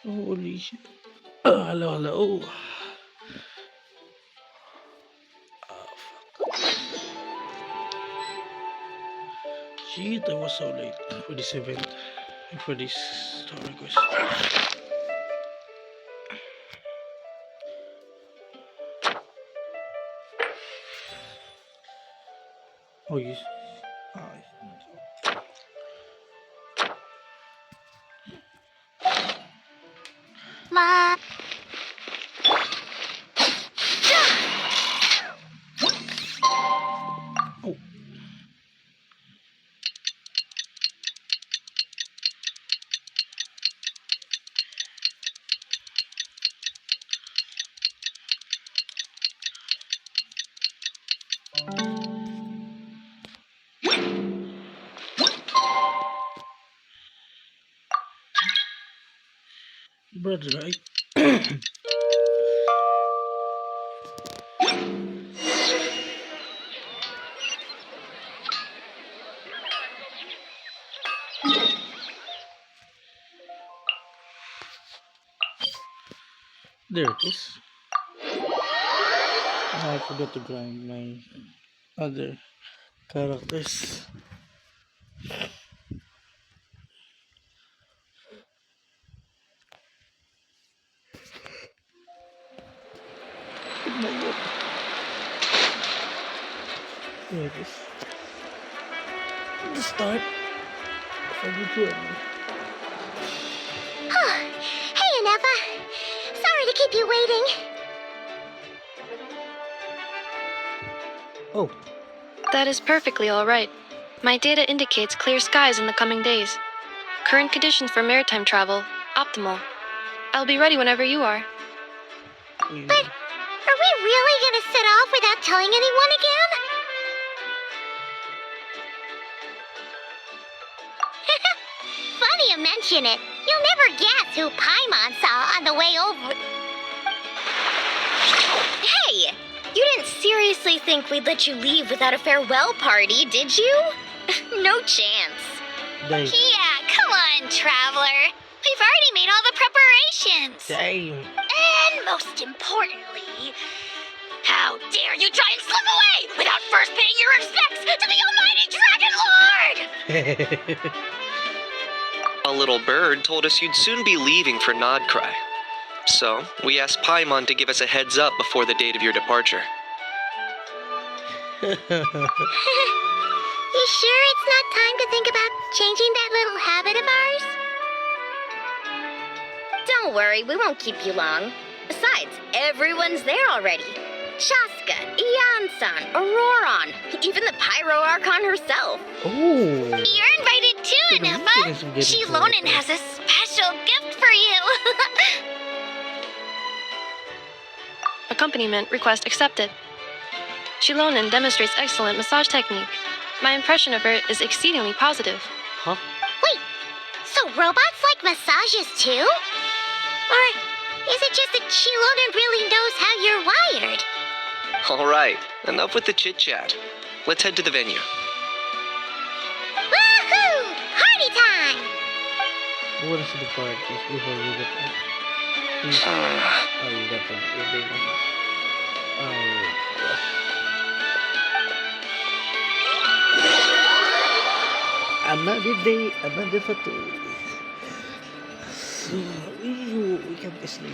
Holy shit. Hello, hello. Shit, I was so late for this event. For this story quest. Oh, yes. Ma. Oh. Brother, right? There it is. I forgot to grind my other characters. My God. There it is. The start of the journey. Hey, Aneva. Sorry to keep you waiting. Oh. That is perfectly all right. My data indicates clear skies in the coming days. Current conditions for maritime travel, optimal. I'll be ready whenever you are. But are we really gonna set off without telling anyone again? Funny you mention it. You'll never guess who Paimon saw on the way over. Hey! You didn't seriously think we'd let you leave without a farewell party, did you? No chance. Yeah, come on, Traveler. We've already made all the preparations. Damn. And most importantly, how dare you try and slip away without first paying your respects to the almighty Dragon Lord! A little bird told us you'd soon be leaving for Nodcry. So, we asked Paimon to give us a heads up before the date of your departure. You sure it's not time to think about changing that little habit of ours? Don't worry, we won't keep you long. Besides, everyone's there already. Shaska, Ian-san, Auroron, even the Pyro Archon herself. Oh. You're invited too, Aneva. Shilonen has a special gift for you. Accompaniment request accepted. Shilonen demonstrates excellent massage technique. My impression of her is exceedingly positive. Huh? Wait, so robots like massages too? Or is it just that Shilonen really knows how you're wired? Alright, enough with the chit-chat. Let's head to the venue. Woohoo! Party time! What is the part before we get out? Oh, you got the another day, another photo. So, we can't be asleep.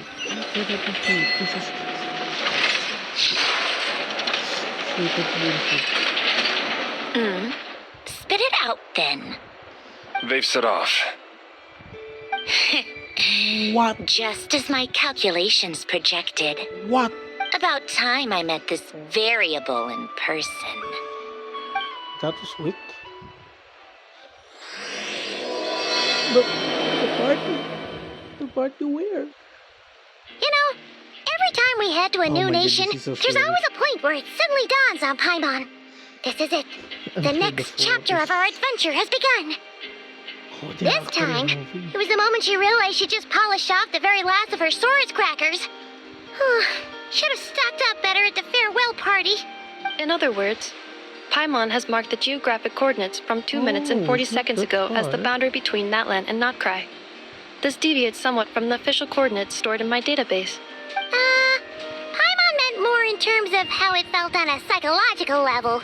Spit it out then. They've set off. What? Just as my calculations projected. What? About time I met this variable in person. That was weak. The party where? You know, every time we head to a new nation, goodness, so there's scary. always a point where it suddenly dawns on Paimon. This is it. The next chapter of our adventure has begun. Oh, This time, it was the moment she realized she just polished off the very last of her swords crackers. Should have stocked up better at the farewell party. In other words, Paimon has marked the geographic coordinates from 2 minutes and 40 it's not seconds that ago as the far. boundary between Natlan and Notcry. This deviates somewhat from the official coordinates stored in my database. Paimon meant more in terms of how it felt on a psychological level.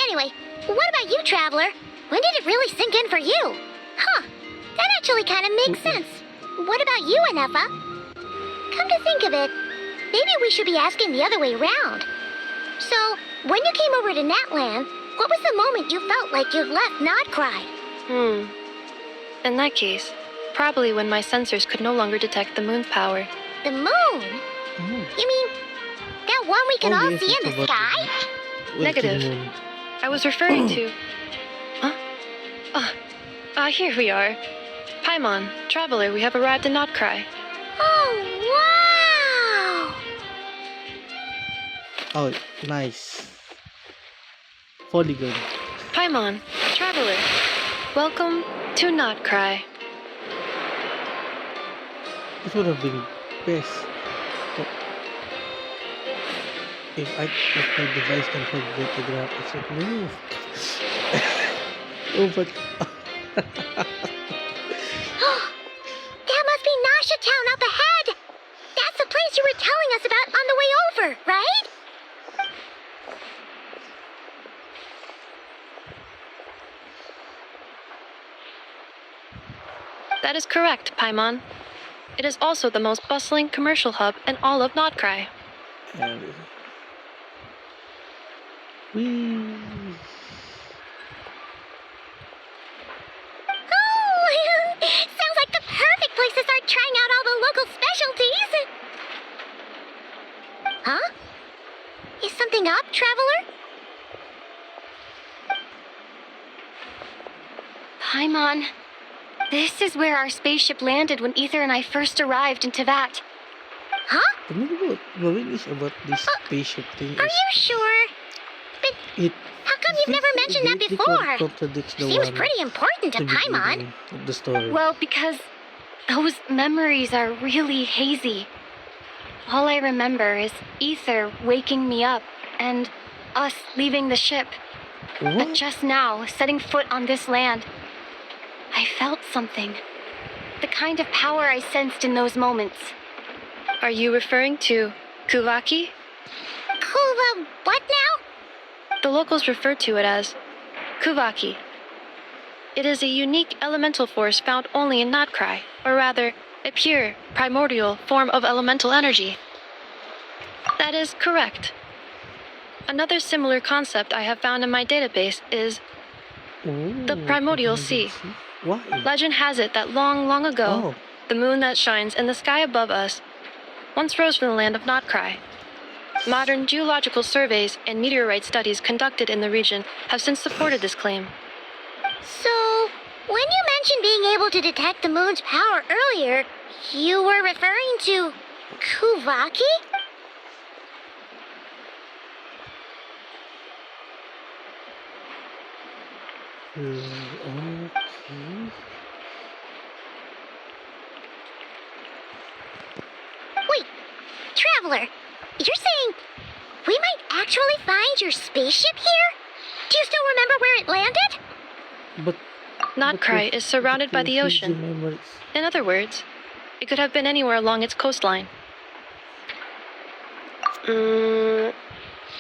Anyway, what about you, Traveler? When did it really sink in for you? Huh, that actually kind of makes sense. What about you, Anefa? Come to think of it, maybe we should be asking the other way around. So, when you came over to Natland, what was the moment you felt like you'd left Nodcry? In that case, probably when my sensors could no longer detect the moon's power. The moon? You mean that one we can all yes, see it's in the about sky? Negative. moon. I was referring to... Huh? Here we are. Paimon, Traveler, we have arrived in Nodcry. Oh, wow! Oh, nice. Polygon. Paimon, Traveler, welcome to Nodcry. This would have been best. But if my device can forget the graphics, like no. Oh, but That must be Nasha Town up ahead! That's the place you were telling us about on the way over, right? That is correct, Paimon. It is also the most bustling commercial hub in all of Nodcry. Whee. Oh, sounds like the perfect place to start trying out all the local specialties. Huh? Is something up, Traveler? Paimon, this is where our spaceship landed when Ether and I first arrived in Tevat. Huh? The main is about this spaceship thing. Are you sure? But It how come you've never mentioned that before? Contradicts the Seems one pretty important to at the Paimon. beginning of the story. Well, because those memories are really hazy. All I remember is Ether waking me up and us leaving the ship. But What? just now, setting foot on this land, I felt something. The kind of power I sensed in those moments. Are you referring to Kuvaki? Kuva, what now? The locals refer to it as Kuvaki. It is a unique elemental force found only in Nodcry, or rather, a pure, primordial form of elemental energy. That is correct. Another similar concept I have found in my database is the primordial sea. Why? Legend has it that long, long ago, Oh. the moon that shines in the sky above us once rose from the land of Nodcry. Modern geological surveys and meteorite studies conducted in the region have since supported this claim. So, when you mentioned being able to detect the moon's power earlier, you were referring to Kuvaki? Okay. Wait, Traveler, you're saying we might actually find your spaceship here? Do you still remember where it landed? But Nodcry is surrounded by the ocean. Memories. In other words, it could have been anywhere along its coastline.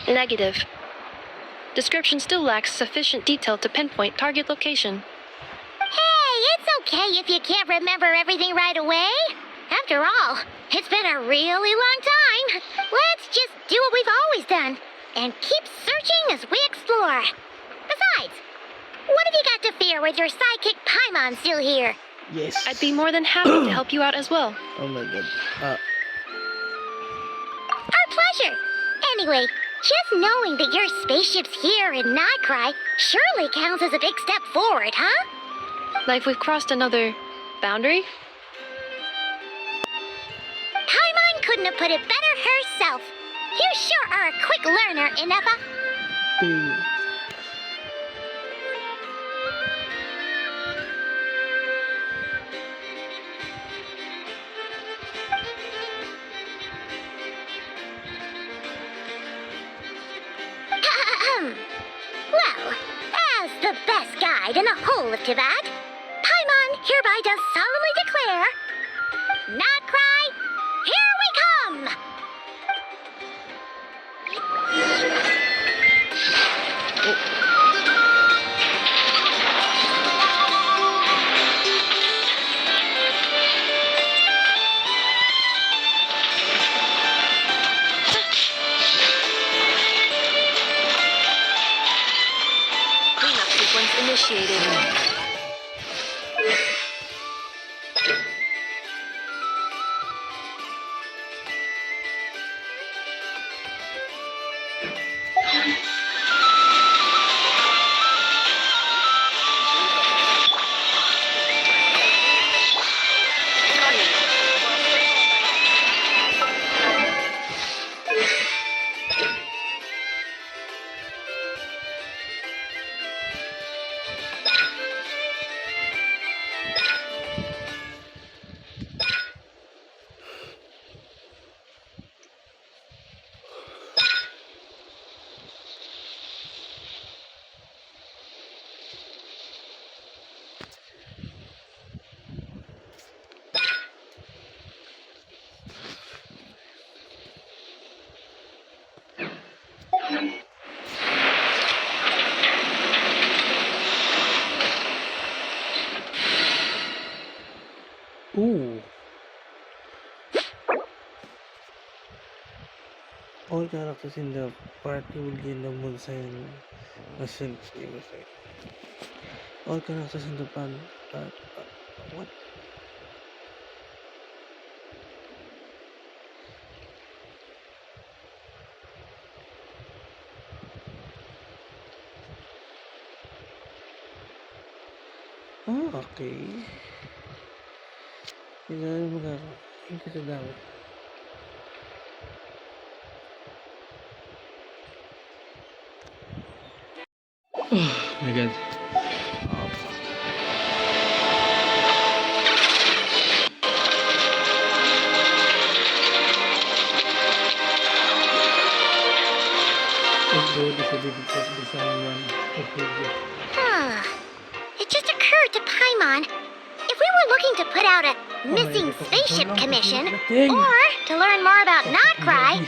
Negative. Description still lacks sufficient detail to pinpoint target location. Hey, it's okay if you can't remember everything right away. After all, it's been a really long time. Let's just do what we've always done and keep searching as we explore. Besides, what have you got to fear with your sidekick Paimon still here? Yes. I'd be more than happy to help you out as well. Oh my god. Our pleasure. Anyway, just knowing that your spaceship's here in Nodcry surely counts as a big step forward, huh? Like we've crossed another boundary? Paimon couldn't have put it better herself. You sure are a quick learner, Inefa. Well, as the best guide in the whole of Tibet, Paimon hereby does solemnly declare Not cry! Here we come! Cleanup sequence initiated. Ooh. All characters in the party will gain the moon sign machine. All characters in the what? Ah, okay. Kailangan magkakaroon. Thank you sa dami. Oh my god. It just occurred to Paimon. If we were looking to put out a missing spaceship commission, or to learn more about Notcry,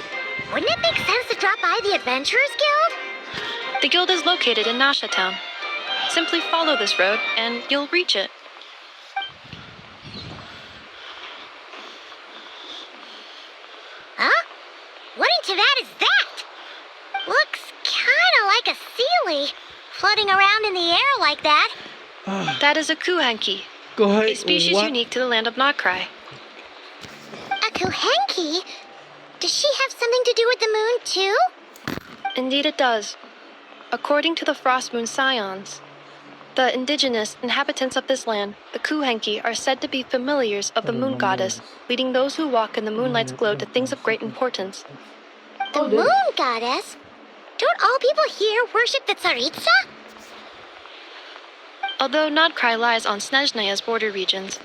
wouldn't it make sense to drop by the Adventurers Guild? The guild is located in Nasha Town. Simply follow this road and you'll reach it. Huh? What into that is that? Looks kinda like a Sealy, floating around in the air like that. That is a Kuhanki, a species unique to the land of Notcry. A Kuhenki? Does she have something to do with the moon, too? Indeed it does. According to the Frost Moon Scions, the indigenous inhabitants of this land, the Kuhenki, are said to be familiars of the moon goddess, leading those who walk in the moonlight's glow to things of great importance. The moon goddess? Don't all people here worship the Tsaritsa? Although Notcry lies on Snezhnaya's border regions,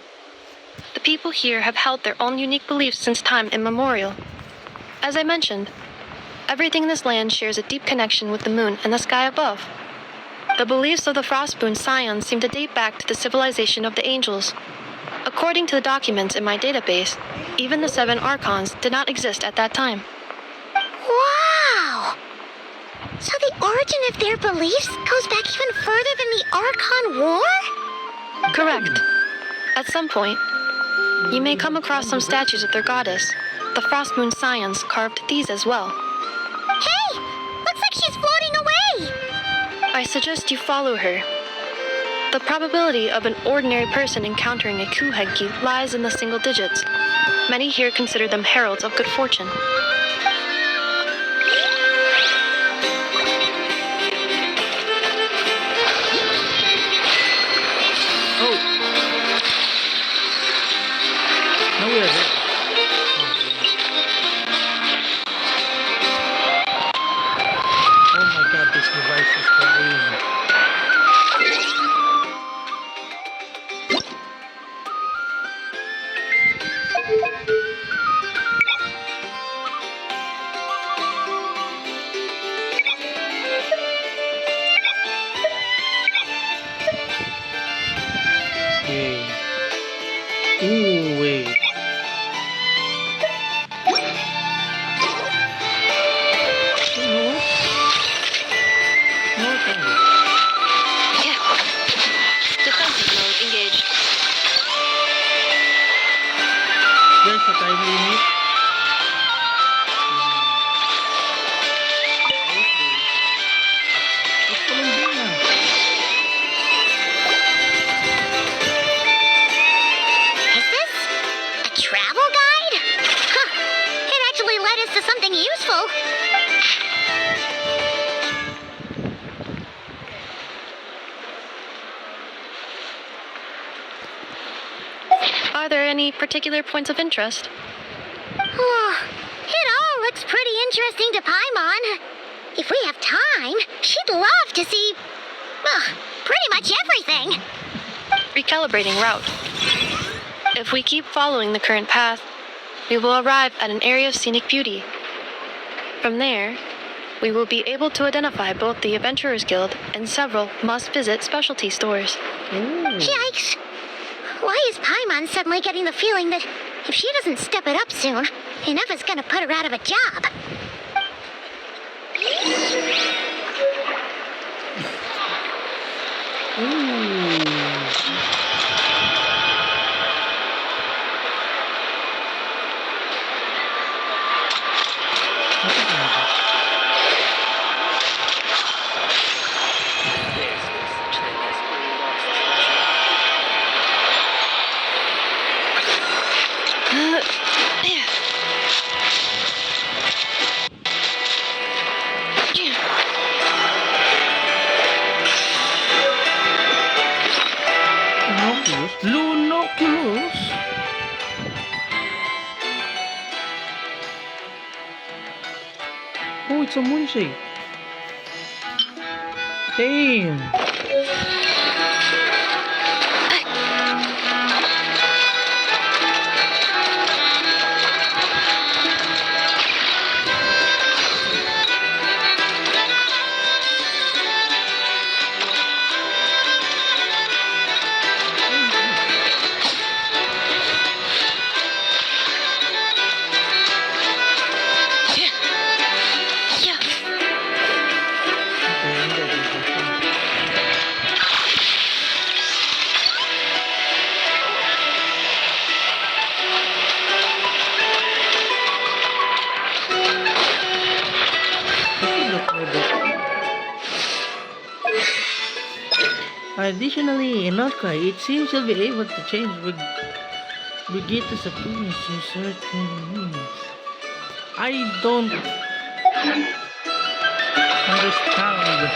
the people here have held their own unique beliefs since time immemorial. As I mentioned, everything in this land shares a deep connection with the moon and the sky above. The beliefs of the Frostmoon Scions seem to date back to the civilization of the angels. According to the documents in my database, even the 7 Archons did not exist at that time. Wow! So the origin of their beliefs goes back even further than the Archon War? Correct. At some point, you may come across some statues of their goddess. The Frostmoon Scions carved these as well. Hey! Looks like she's floating away! I suggest you follow her. The probability of an ordinary person encountering a Kuhenki lies in the single digits. Many here consider them heralds of good fortune. Now we are here. Oh my god, this device is crying. Okay. Ooh, wait. any particular points of interest? Oh, it all looks pretty interesting to Paimon. If we have time, she'd love to see, pretty much everything. Recalibrating route. If we keep following the current path, we will arrive at an area of scenic beauty. From there, we will be able to identify both the Adventurers Guild and several must-visit specialty stores. Yikes. Why is Paimon suddenly getting the feeling that if she doesn't step it up soon, Ineva's gonna put her out of a job? Lunoculus? Oh, it's a moonshade. Damn. Additionally, in Northcry, it seems you'll be able to change Brigitta's appearance in certain means. I don't understand.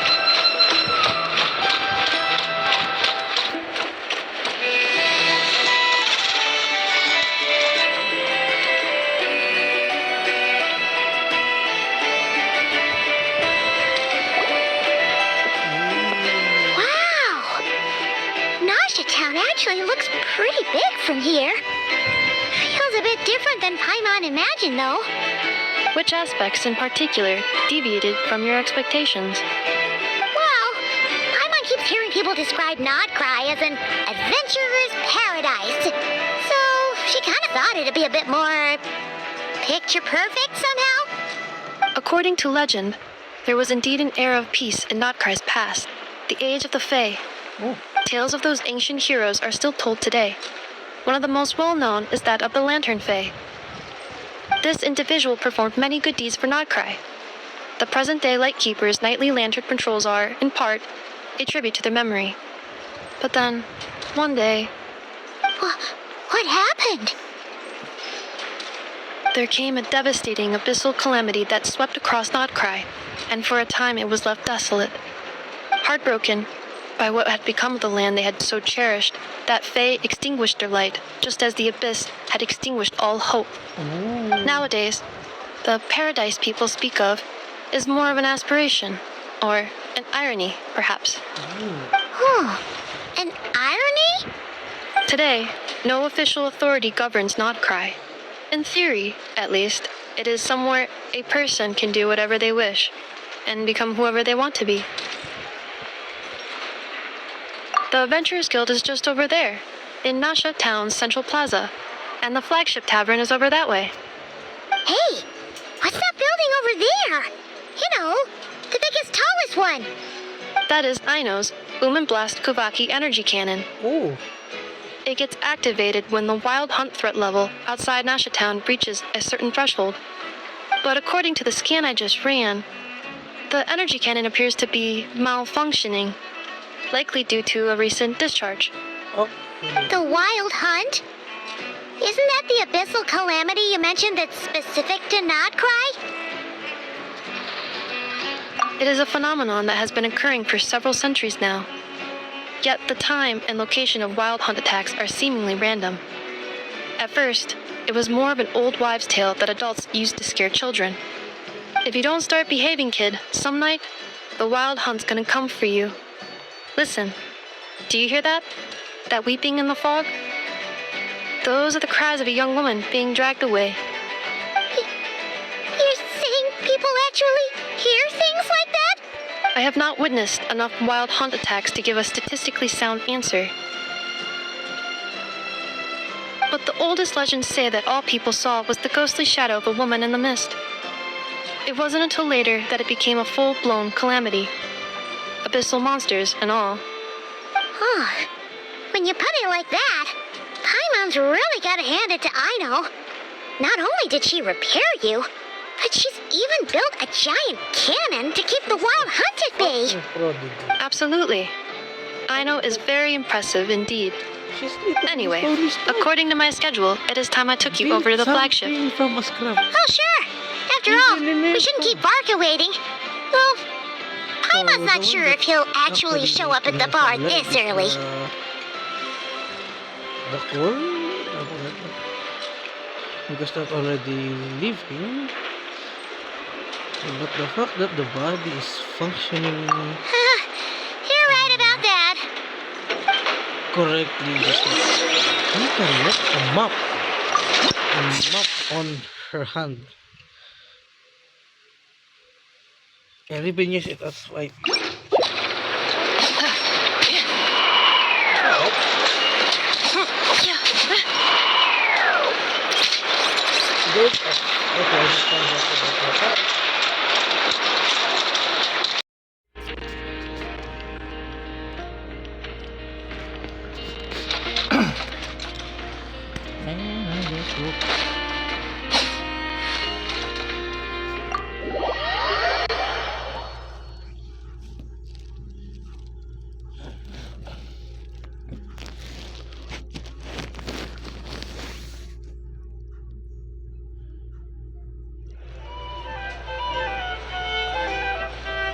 Actually looks pretty big from here. Feels a bit different than Paimon imagined, though. Which aspects in particular deviated from your expectations? Well, Paimon keeps hearing people describe Nodcry as an adventurer's paradise. So she kind of thought it'd be a bit more picture perfect somehow. According to legend, there was indeed an era of peace in Nodcry's past, the age of the Fae. Oh. Tales of those ancient heroes are still told today. One of the most well-known is that of the Lantern Fae. This individual performed many good deeds for Nodcry. The present-day Lightkeeper's nightly lantern patrols are, in part, a tribute to their memory. But then, one day... What happened? There came a devastating abyssal calamity that swept across Nodcry, and for a time it was left desolate. Heartbroken by what had become of the land they had so cherished, that Fae extinguished their light, just as the abyss had extinguished all hope. Nowadays, the paradise people speak of is more of an aspiration, or an irony, perhaps. An irony? Today, no official authority governs Nodcry. In theory, at least, it is somewhere a person can do whatever they wish, and become whoever they want to be. The Adventurers Guild is just over there, in Nasha Town's Central Plaza, and the flagship tavern is over that way. Hey, what's that building over there? You know, the biggest, tallest one. That is Aino's Blast Kuvaki energy cannon. Oh. It gets activated when the wild hunt threat level outside Nasha Town breaches a certain threshold. But according to the scan I just ran, the energy cannon appears to be malfunctioning, likely due to a recent discharge. Oh. The wild hunt? Isn't that the abyssal calamity you mentioned that's specific to Nodcry? It is a phenomenon that has been occurring for several centuries now. Yet the time and location of wild hunt attacks are seemingly random. At first, it was more of an old wives' tale that adults used to scare children. If you don't start behaving, kid, some night, the wild hunt's gonna come for you. Listen, do you hear that? That weeping in the fog? Those are the cries of a young woman being dragged away. You're saying people actually hear things like that? I have not witnessed enough wild hunt attacks to give a statistically sound answer. But the oldest legends say that all people saw was the ghostly shadow of a woman in the mist. It wasn't until later that it became a full-blown calamity. Abyssal monsters and all. Oh, when you put it like that, Paimon's really gotta hand it to Aino. Not only did she repair you, but she's even built a giant cannon to keep the wild hunt at bay. Absolutely. Aino is very impressive indeed. Anyway, according to my schedule, it is time I took you over to the flagship. Oh, sure. After all, we shouldn't keep Barca waiting. Well, Paimon's not sure if he'll actually show up at the bar this early. The core? Because not already living. But the fact that the body is functioning You're right about that. correctly, you can let a map on her hand. And even use it as swipe. Good. Okay, I just found out. Man, I just woke.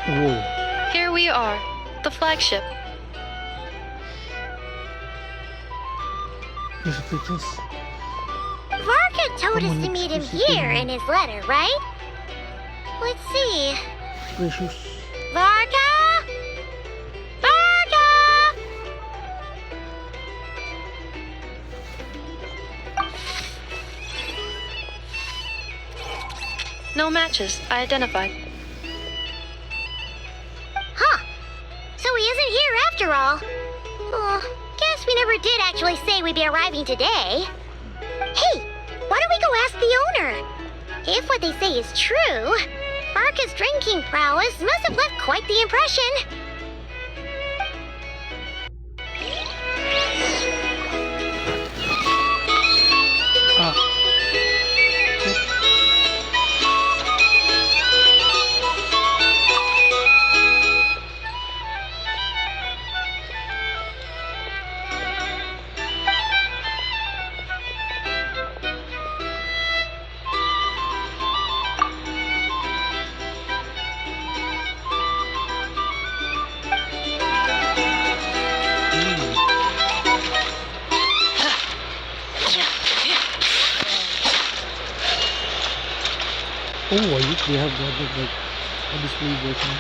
Whoa. Here we are, the flagship. Varka told us to meet him here in his letter, right? Let's see. Precious. Varka! Varka! No matches, I identified. Huh. So he isn't here after all. Oh, guess we never did actually say we'd be arriving today. Hey, why don't we go ask the owner? If what they say is true, Barca's drinking prowess must have left quite the impression. Oh, I usually have like a display version.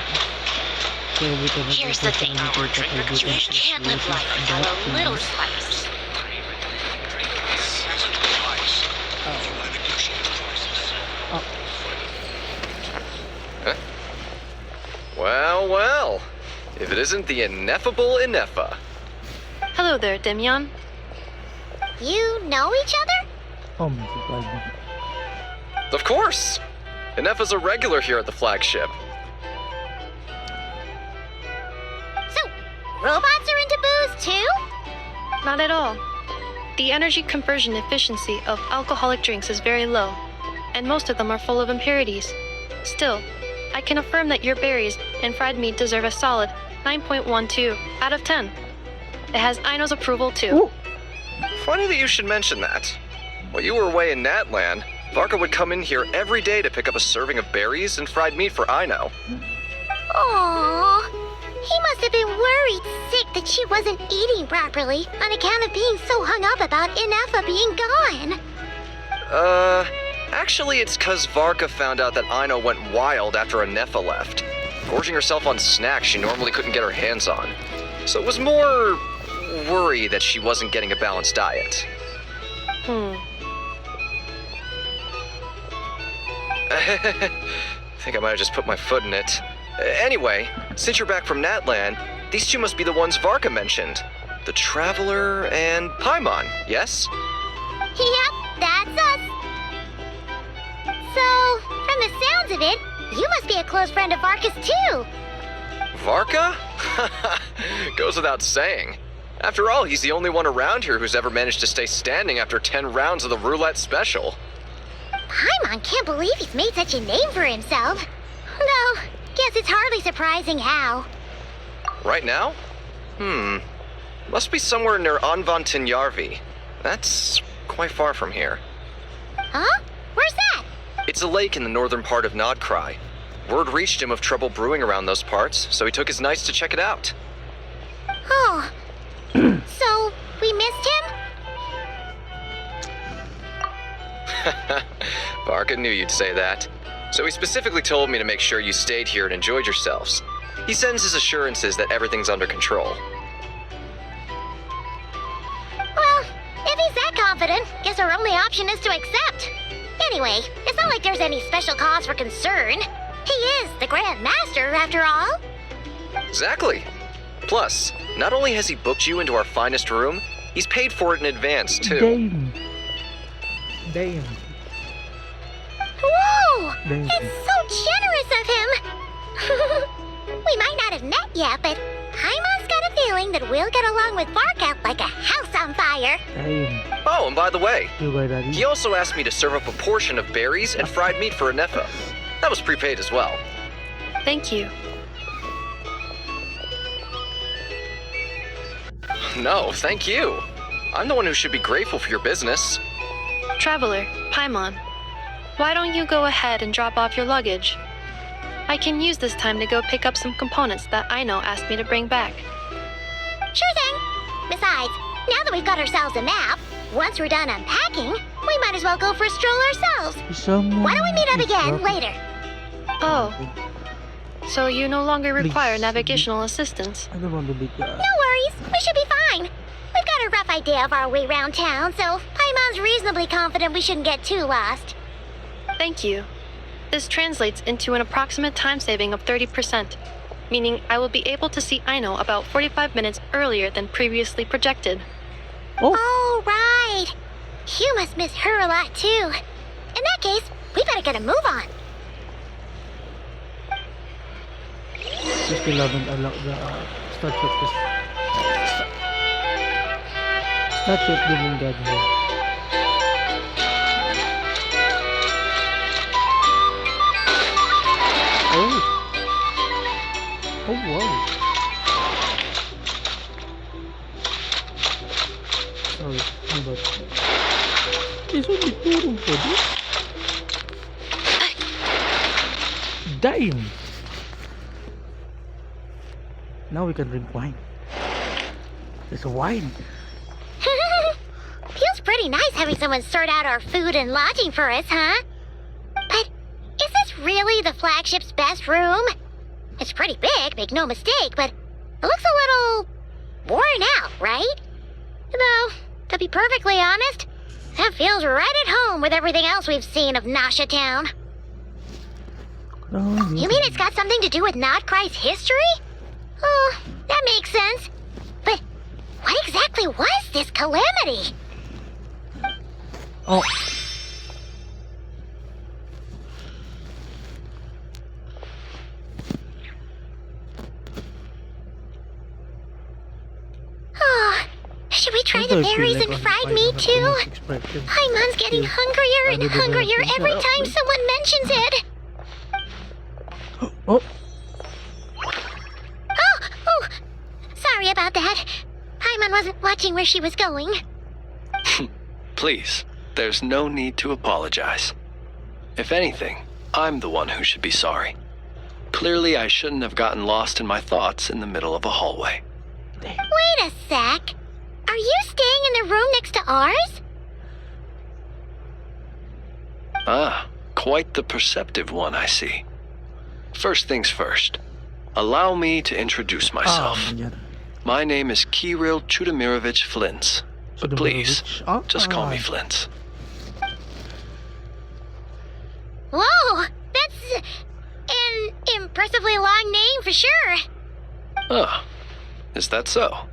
Here's the thing, poor drinkers. You can't live life without a little spice. Huh? Well, well. If it isn't the ineffable Inefa. Hello there, Demyon. You know each other? Oh my god. Of course. Inefa's a regular here at the flagship. So, robots are into booze too? Not at all. The energy conversion efficiency of alcoholic drinks is very low, and most of them are full of impurities. Still, I can affirm that your berries and fried meat deserve a solid 9.12 out of 10. It has Aino's approval too. Ooh. Funny that you should mention that. While you were away in Natland, Varka would come in here every day to pick up a serving of berries and fried meat for Aino. Aww, He must have been worried sick that she wasn't eating properly on account of being so hung up about Inefa being gone. Actually, it's 'cause Varka found out that Aino went wild after Inefa left, gorging herself on snacks she normally couldn't get her hands on. So it was more worry that she wasn't getting a balanced diet. I think I might have just put my foot in it. Anyway, since you're back from Natlan, these two must be the ones Varka mentioned. The Traveler and Paimon, yes? Yep, that's us. So, from the sounds of it, you must be a close friend of Varka's too. Varka? Goes without saying. After all, he's the only one around here who's ever managed to stay standing after 10 rounds of the roulette special. Paimon can't believe he's made such a name for himself. Though, guess it's hardly surprising how. Right now? Must be somewhere near Anvantinyarvi. That's quite far from here. Huh? Where's that? It's a lake in the northern part of Nodcry. Word reached him of trouble brewing around those parts, so he took his knights to check it out. Oh. So, we missed him? Varka knew you'd say that. So he specifically told me to make sure you stayed here and enjoyed yourselves. He sends his assurances that everything's under control. Well, if he's that confident, guess our only option is to accept. Anyway, it's not like there's any special cause for concern. He is the Grand Master, after all. Exactly. Plus, not only has he booked you into our finest room, he's paid for it in advance, too. Damn. Whoa! Damn. It's so generous of him! We might not have met yet, but Paimon's got a feeling that we'll get along with Varka like a house on fire. Damn. Oh, and by the way, You buy that? he also asked me to serve up a portion of berries and fried meat for Inefa. That was prepaid as well. Thank you. No, thank you. I'm the one who should be grateful for your business. Traveler, Paimon, why don't you go ahead and drop off your luggage? I can use this time to go pick up some components that Aino asked me to bring back. Sure thing. Besides, now that we've got ourselves a map, once we're done unpacking, we might as well go for a stroll ourselves. Why don't we meet up again later? Oh, so you no longer require navigational assistance. I don't want to be No worries, we should be fine. We've got a rough idea of our way around town, so Paimon's reasonably confident we shouldn't get too lost. Thank you. This translates into an approximate time saving of 30%, meaning I will be able to see Aino about 45 minutes earlier than previously projected. Oh, right. You must miss her a lot, too. In that case, we better get a move on. We still haven't unlocked the statue of this. Statue of Living God here. Oh! Oh, wow. Sorry, how about that? Is only 2 room for this? Damn! Now we can drink wine. There's a wine. Feels pretty nice having someone sort out our food and lodging for us, huh? But is this really the flagship's best room? It's pretty big, make no mistake, but it looks a little worn out, right? Though, to be perfectly honest, that feels right at home with everything else we've seen of Nasha Town. Oh, You mean it's got something to do with Nodcry's history? Oh, that makes sense. But what exactly was this calamity? Oh. Oh, should we try the berries and fried meat too? Paimon's getting hungrier and hungrier every time someone mentions it. Oh. Oh, sorry about that. Paimon wasn't watching where she was going. Please, there's no need to apologize. If anything, I'm the one who should be sorry. Clearly, I shouldn't have gotten lost in my thoughts in the middle of a hallway. Wait a sec. Are you staying in the room next to ours? Ah, quite the perceptive one, I see. First things first. Allow me to introduce myself. My name is Kirill Chudamirovich Flintz. But please, just call me Flintz. Whoa, that's an impressively long name for sure. Oh, is that so?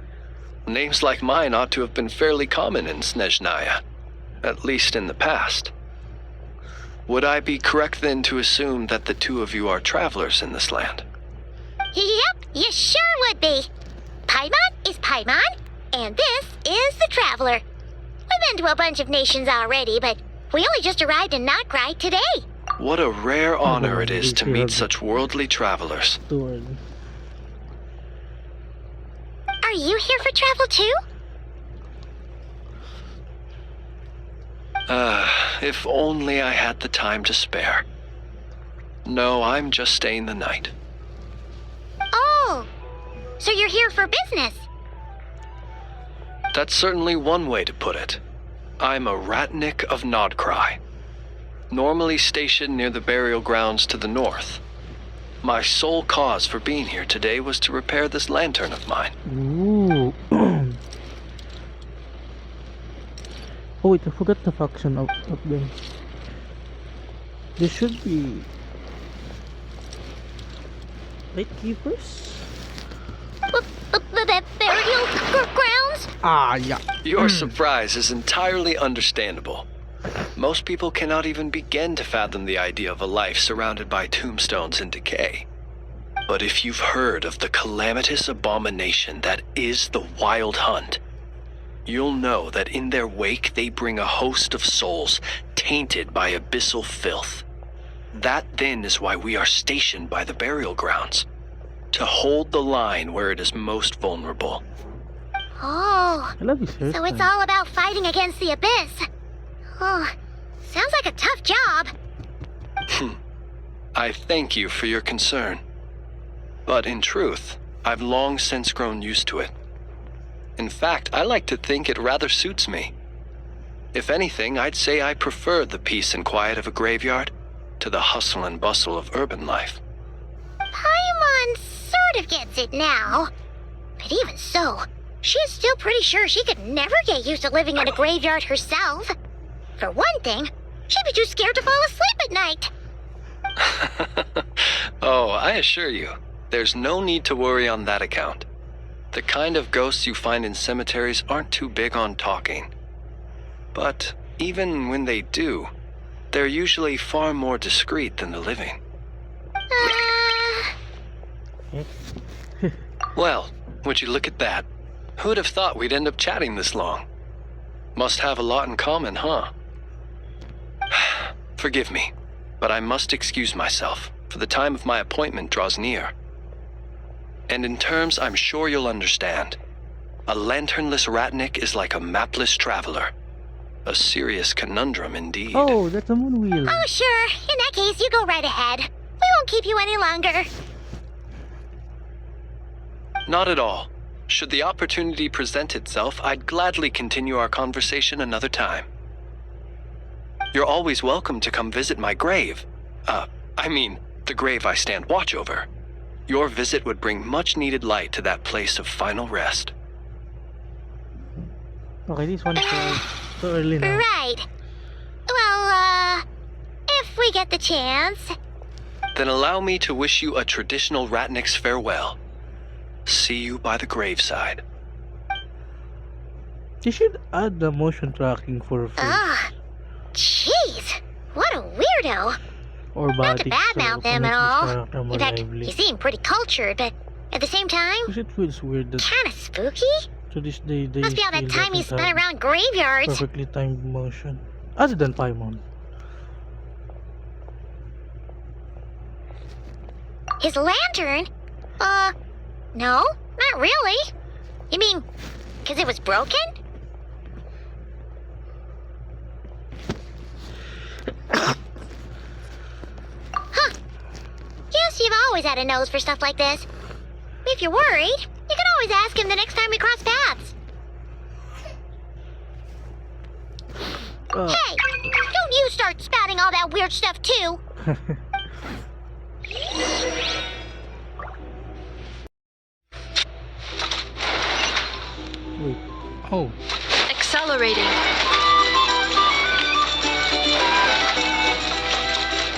Names like mine ought to have been fairly common in Snezhnaya, at least in the past. Would I be correct then to assume that the two of you are travelers in this land? Yep, you sure would be. Paimon is Paimon, and this is the Traveler. We've been to a bunch of nations already, but we only just arrived in Notcry today. What a rare honor it is to meet such worldly travelers. Are you here for travel too? If only I had the time to spare. No, I'm just staying the night. Oh, so you're here for business? That's certainly one way to put it. I'm a Ratnik of Nodcry, normally stationed near the burial grounds to the north. My sole cause for being here today was to repair this lantern of mine. Ooh. Oh wait, I forgot the faction of them. There should be gatekeepers. Burial grounds? Ah, yeah. Your surprise is entirely understandable. Most people cannot even begin to fathom the idea of a life surrounded by tombstones and decay. But if you've heard of the calamitous abomination that is the Wild Hunt, you'll know that in their wake they bring a host of souls tainted by abyssal filth. That then is why we are stationed by the burial grounds, to hold the line where it is most vulnerable. Oh, I love this so it's hairstyle. all about fighting against the abyss. Oh, sounds like a tough job. I thank you for your concern. But in truth, I've long since grown used to it. In fact, I like to think it rather suits me. If anything, I'd say I prefer the peace and quiet of a graveyard to the hustle and bustle of urban life. Paimon sort of gets it now. But even so, she's still pretty sure she could never get used to living in a graveyard herself. For one thing, she'd be too scared to fall asleep at night. Oh, I assure you, there's no need to worry on that account. The kind of ghosts you find in cemeteries aren't too big on talking. But even when they do, they're usually far more discreet than the living. Well, would you look at that? Who'd have thought we'd end up chatting this long? Must have a lot in common, huh? Forgive me, but I must excuse myself, for the time of my appointment draws near. And in terms I'm sure you'll understand, a lanternless Ratnik is like a mapless traveler. A serious conundrum indeed. Oh, that's a moon wheel. Oh, sure. In that case, you go right ahead. We won't keep you any longer. Not at all. Should the opportunity present itself, I'd gladly continue our conversation another time. You're always welcome to come visit my grave. The grave I stand watch over. Your visit would bring much needed light to that place of final rest. Okay, this one is so early now. Right. Well, if we get the chance. Then allow me to wish you a traditional Ratnik's farewell. See you by the graveside. You should add the motion tracking for face. Jeez. What a weirdo. Or Not to body. badmouth him at all. In fact, he seemed pretty cultured, but at the same time, Because it feels weird that kind of spooky. to this day they Must be all that still time he doesn't spent have around graveyards. perfectly timed motion. Other than Paimon. His lantern? No, not really. You mean, because it was broken? Huh. Guess you've always had a nose for stuff like this. If you're worried, you can always ask him the next time we cross paths. Hey, don't you start spouting all that weird stuff too. Wait. Oh. Accelerating.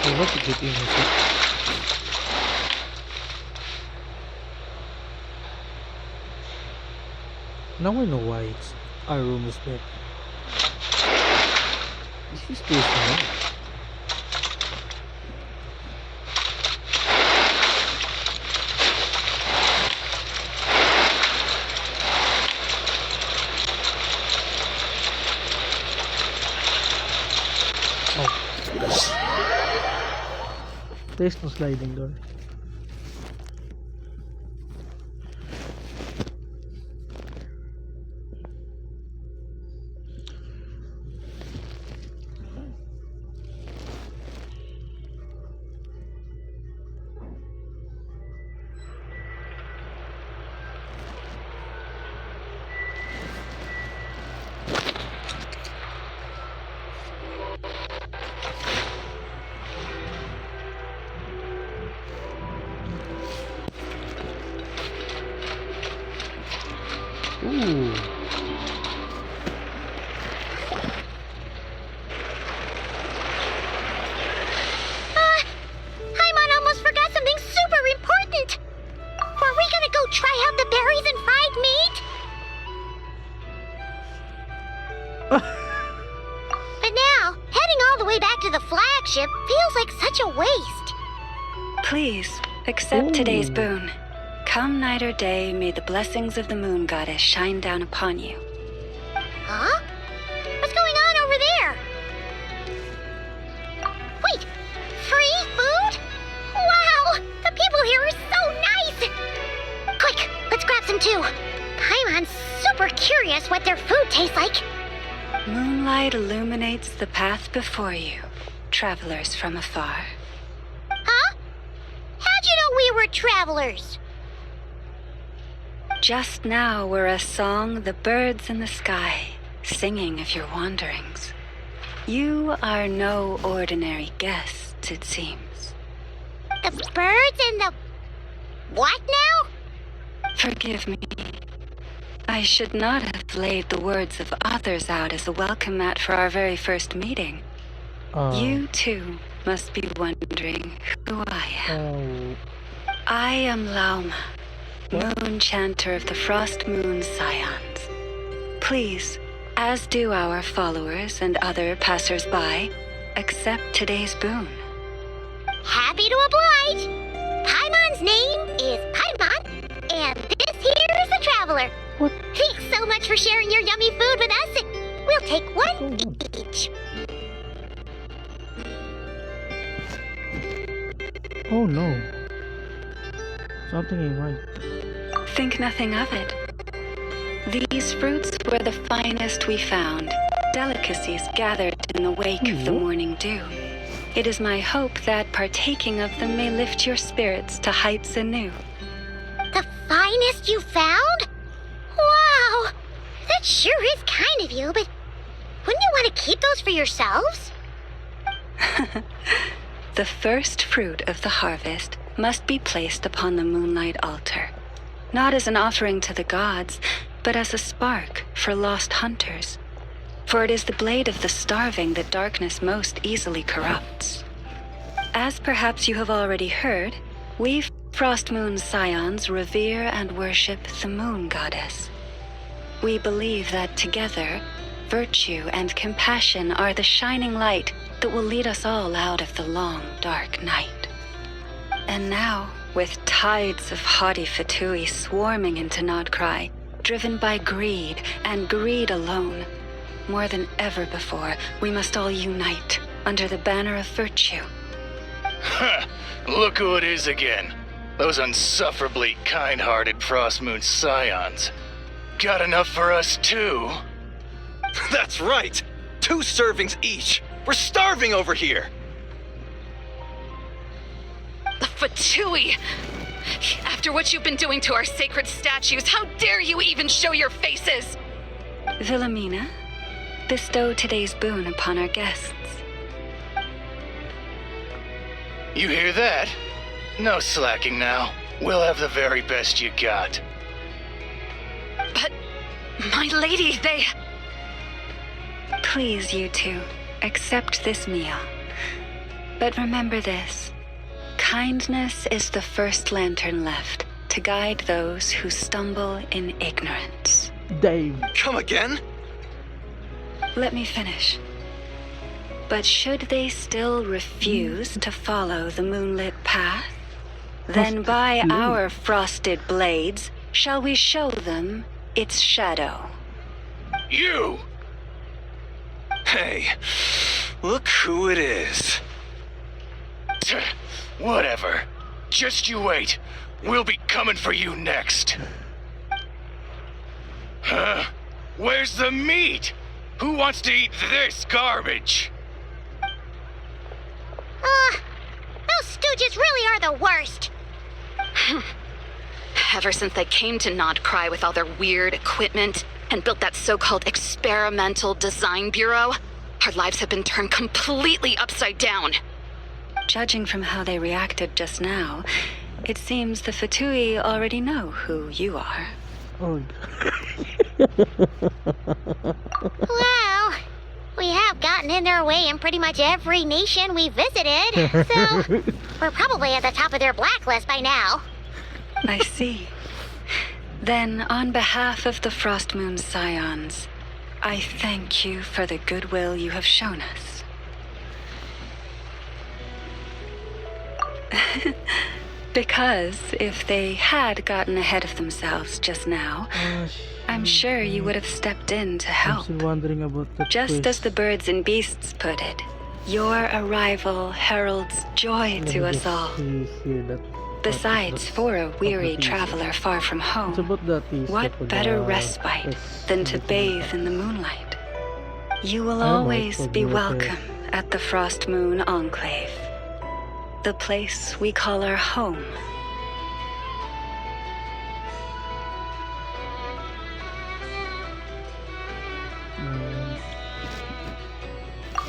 Oh, what did you do? Now I know why it's our room is there. This is too small. There's no sliding door. Ooh. Paimon almost forgot something super important. Were we gonna go try out the berries and fried meat? But now, heading all the way back to the flagship feels like such a waste. Please, accept today's Ooh. boon. Come night or day, may the blessings of the moon goddess shine down upon you. Huh? What's going on over there? Wait, free food? Wow, the people here are so nice! Quick, let's grab some too. Paimon's super curious what their food tastes like. Moonlight illuminates the path before you, travelers from afar. Huh? How'd you know we were travelers? Just now were a song the birds in the sky, singing of your wanderings. You are no ordinary guest, it seems. The birds and the... what now? Forgive me. I should not have laid the words of others out as a welcome mat for our very first meeting. You, too, must be wondering who I am. I am Lauma, moon chanter of the Frost Moon Scions. Please, as do our followers and other passers-by, accept today's boon. Happy to oblige. Paimon's name is Paimon, and this here is the traveler. What? Thanks so much for sharing your yummy food with us. We'll take one each. Oh no. Something ain't right. Think nothing of it. These fruits were the finest we found, delicacies gathered in the wake of the morning dew. It is my hope that partaking of them may lift your spirits to heights anew. The finest you found? Wow! That sure is kind of you, but wouldn't you want to keep those for yourselves? The first fruit of the harvest must be placed upon the moonlight altar, not as an offering to the gods, but as a spark for lost hunters. For it is the blade of the starving that darkness most easily corrupts. As perhaps you have already heard, we Frost Moon Scions revere and worship the moon goddess. We believe that together, virtue and compassion are the shining light that will lead us all out of the long, dark night. And now, with tides of haughty Fatui swarming into Nodcry, driven by greed and greed alone, more than ever before, we must all unite under the banner of virtue. Look who it is again. Those unsufferably kind-hearted Frost Moon Scions. Got enough for us too? That's right! 2 servings each! We're starving over here! The Fatui! After what you've been doing to our sacred statues, how dare you even show your faces? Wilhelmina, bestow today's boon upon our guests. You hear that? No slacking now. We'll have the very best you got. But, my lady, they... Please, you two, accept this meal. But remember this. Kindness is the first lantern left to guide those who stumble in ignorance. Dave. Come again? Let me finish. But should they still refuse to follow the moonlit path, then by our frosted blades shall we show them its shadow. You! Hey, look who it is. Whatever. Just you wait. We'll be coming for you next. Huh? Where's the meat? Who wants to eat this garbage? Those stooges really are the worst. Ever since they came to Nodcry with all their weird equipment and built that so-called experimental design bureau, our lives have been turned completely upside down. Judging from how they reacted just now, it seems the Fatui already know who you are. Oh. Well, we have gotten in their way in pretty much every nation we visited, so we're probably at the top of their blacklist by now. I see. Then, on behalf of the Frostmoon Scions, I thank you for the goodwill you have shown us. Because if they had gotten ahead of themselves just now, I'm sure you would have stepped in to help. I'm still wondering about that Just twist. as the birds and beasts put it, your arrival heralds joy to us all. Besides, for a weary traveler far from It's home, about that piece. what better respite than to bathe in the moonlight? You will always be welcome at the Frostmoon Enclave, the place we call our home.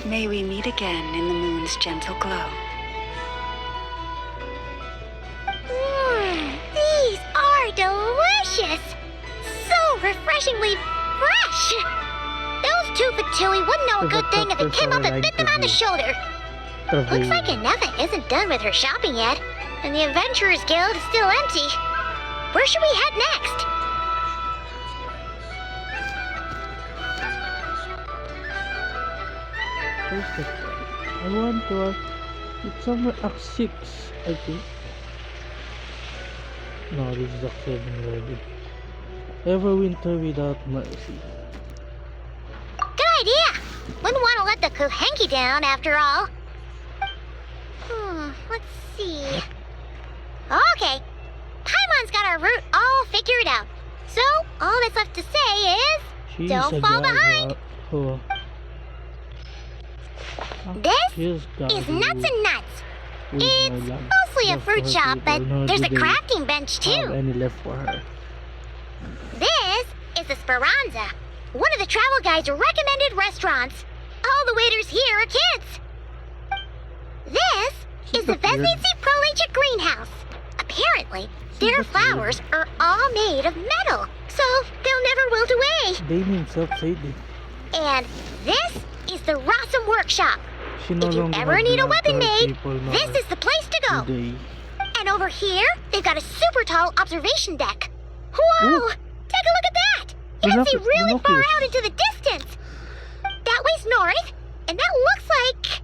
May we meet again in the moon's gentle glow. These are delicious! So refreshingly fresh! Those two Fatui wouldn't know a good thing if it came up and bit them on the shoulder. Looks like Inefa isn't done with her shopping yet, and the Adventurers Guild is still empty. Where should we head next? Where's that? I want to it's somewhere Act 6, I think. No, this is Act 7 already. Everwinter without mercy. Good idea! Wouldn't want to let the Kuhenki down after all. Let's see. Okay. Paimon's got our route all figured out. So, all that's left to say is, She's don't fall behind. Oh. This is Nuts and Nuts. It's mostly a fruit shop, but there's a crafting bench too. Any left for her? This is the Speranza, one of the travel guide's recommended restaurants. All the waiters here are kids. This is the Vesnitsi Prolicha Greenhouse. Apparently, their flowers are all made of metal, so they'll never wilt away. They himself said it. And this is the Rossum Workshop. She no If you longer ever has need a enough weapon to help made, people now this is the place to go. today. And over here, they've got a super tall observation deck. Whoa! Ooh. Take a look at that! You can see really far out into the distance. That way's north, and that looks like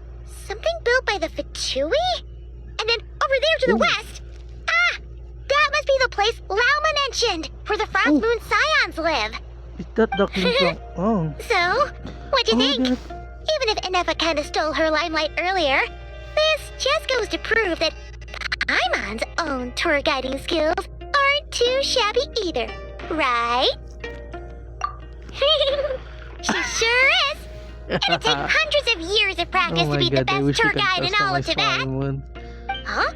something built by the Fatui? And then over there to the west, that must be the place Lauma mentioned, where the Frostmoon Scions live. Is that the king from? Oh. So, what do you think? That... Even if Inefa kind of stole her limelight earlier, this just goes to prove that Paimon's own tour guiding skills aren't too shabby either, right? She sure is. It'd take hundreds of years of practice to be the best tour guide in all of Tibet. Paimon. Huh?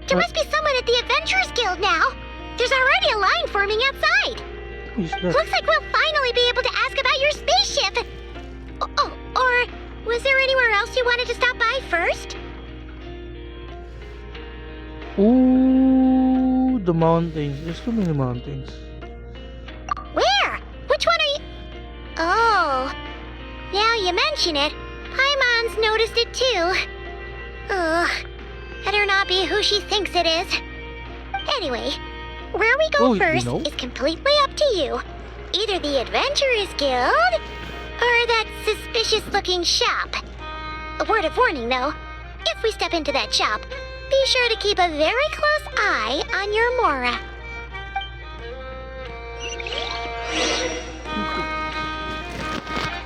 There must be someone at the Adventurers Guild now. There's already a line forming outside. Who's that? Looks like we'll finally be able to ask about your spaceship. Oh, or was there anywhere else you wanted to stop by first? Ooh, the mountains. There's too many mountains. Where? Which one are you? Oh, now you mention it, Paimon's noticed it too. Ugh, better not be who she thinks it is. Anyway, where we go first is completely up to you. Either the Adventurers Guild, or that suspicious-looking shop. A word of warning, though. If we step into that shop, be sure to keep a very close eye on your Mora.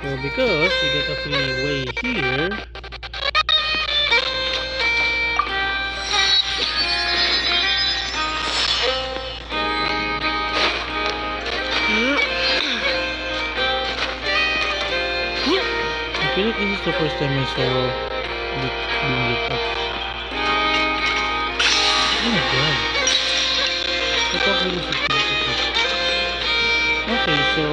So because we get a free way here. I feel like this is the first time I saw it being lit up. Oh my god. I thought it was okay, so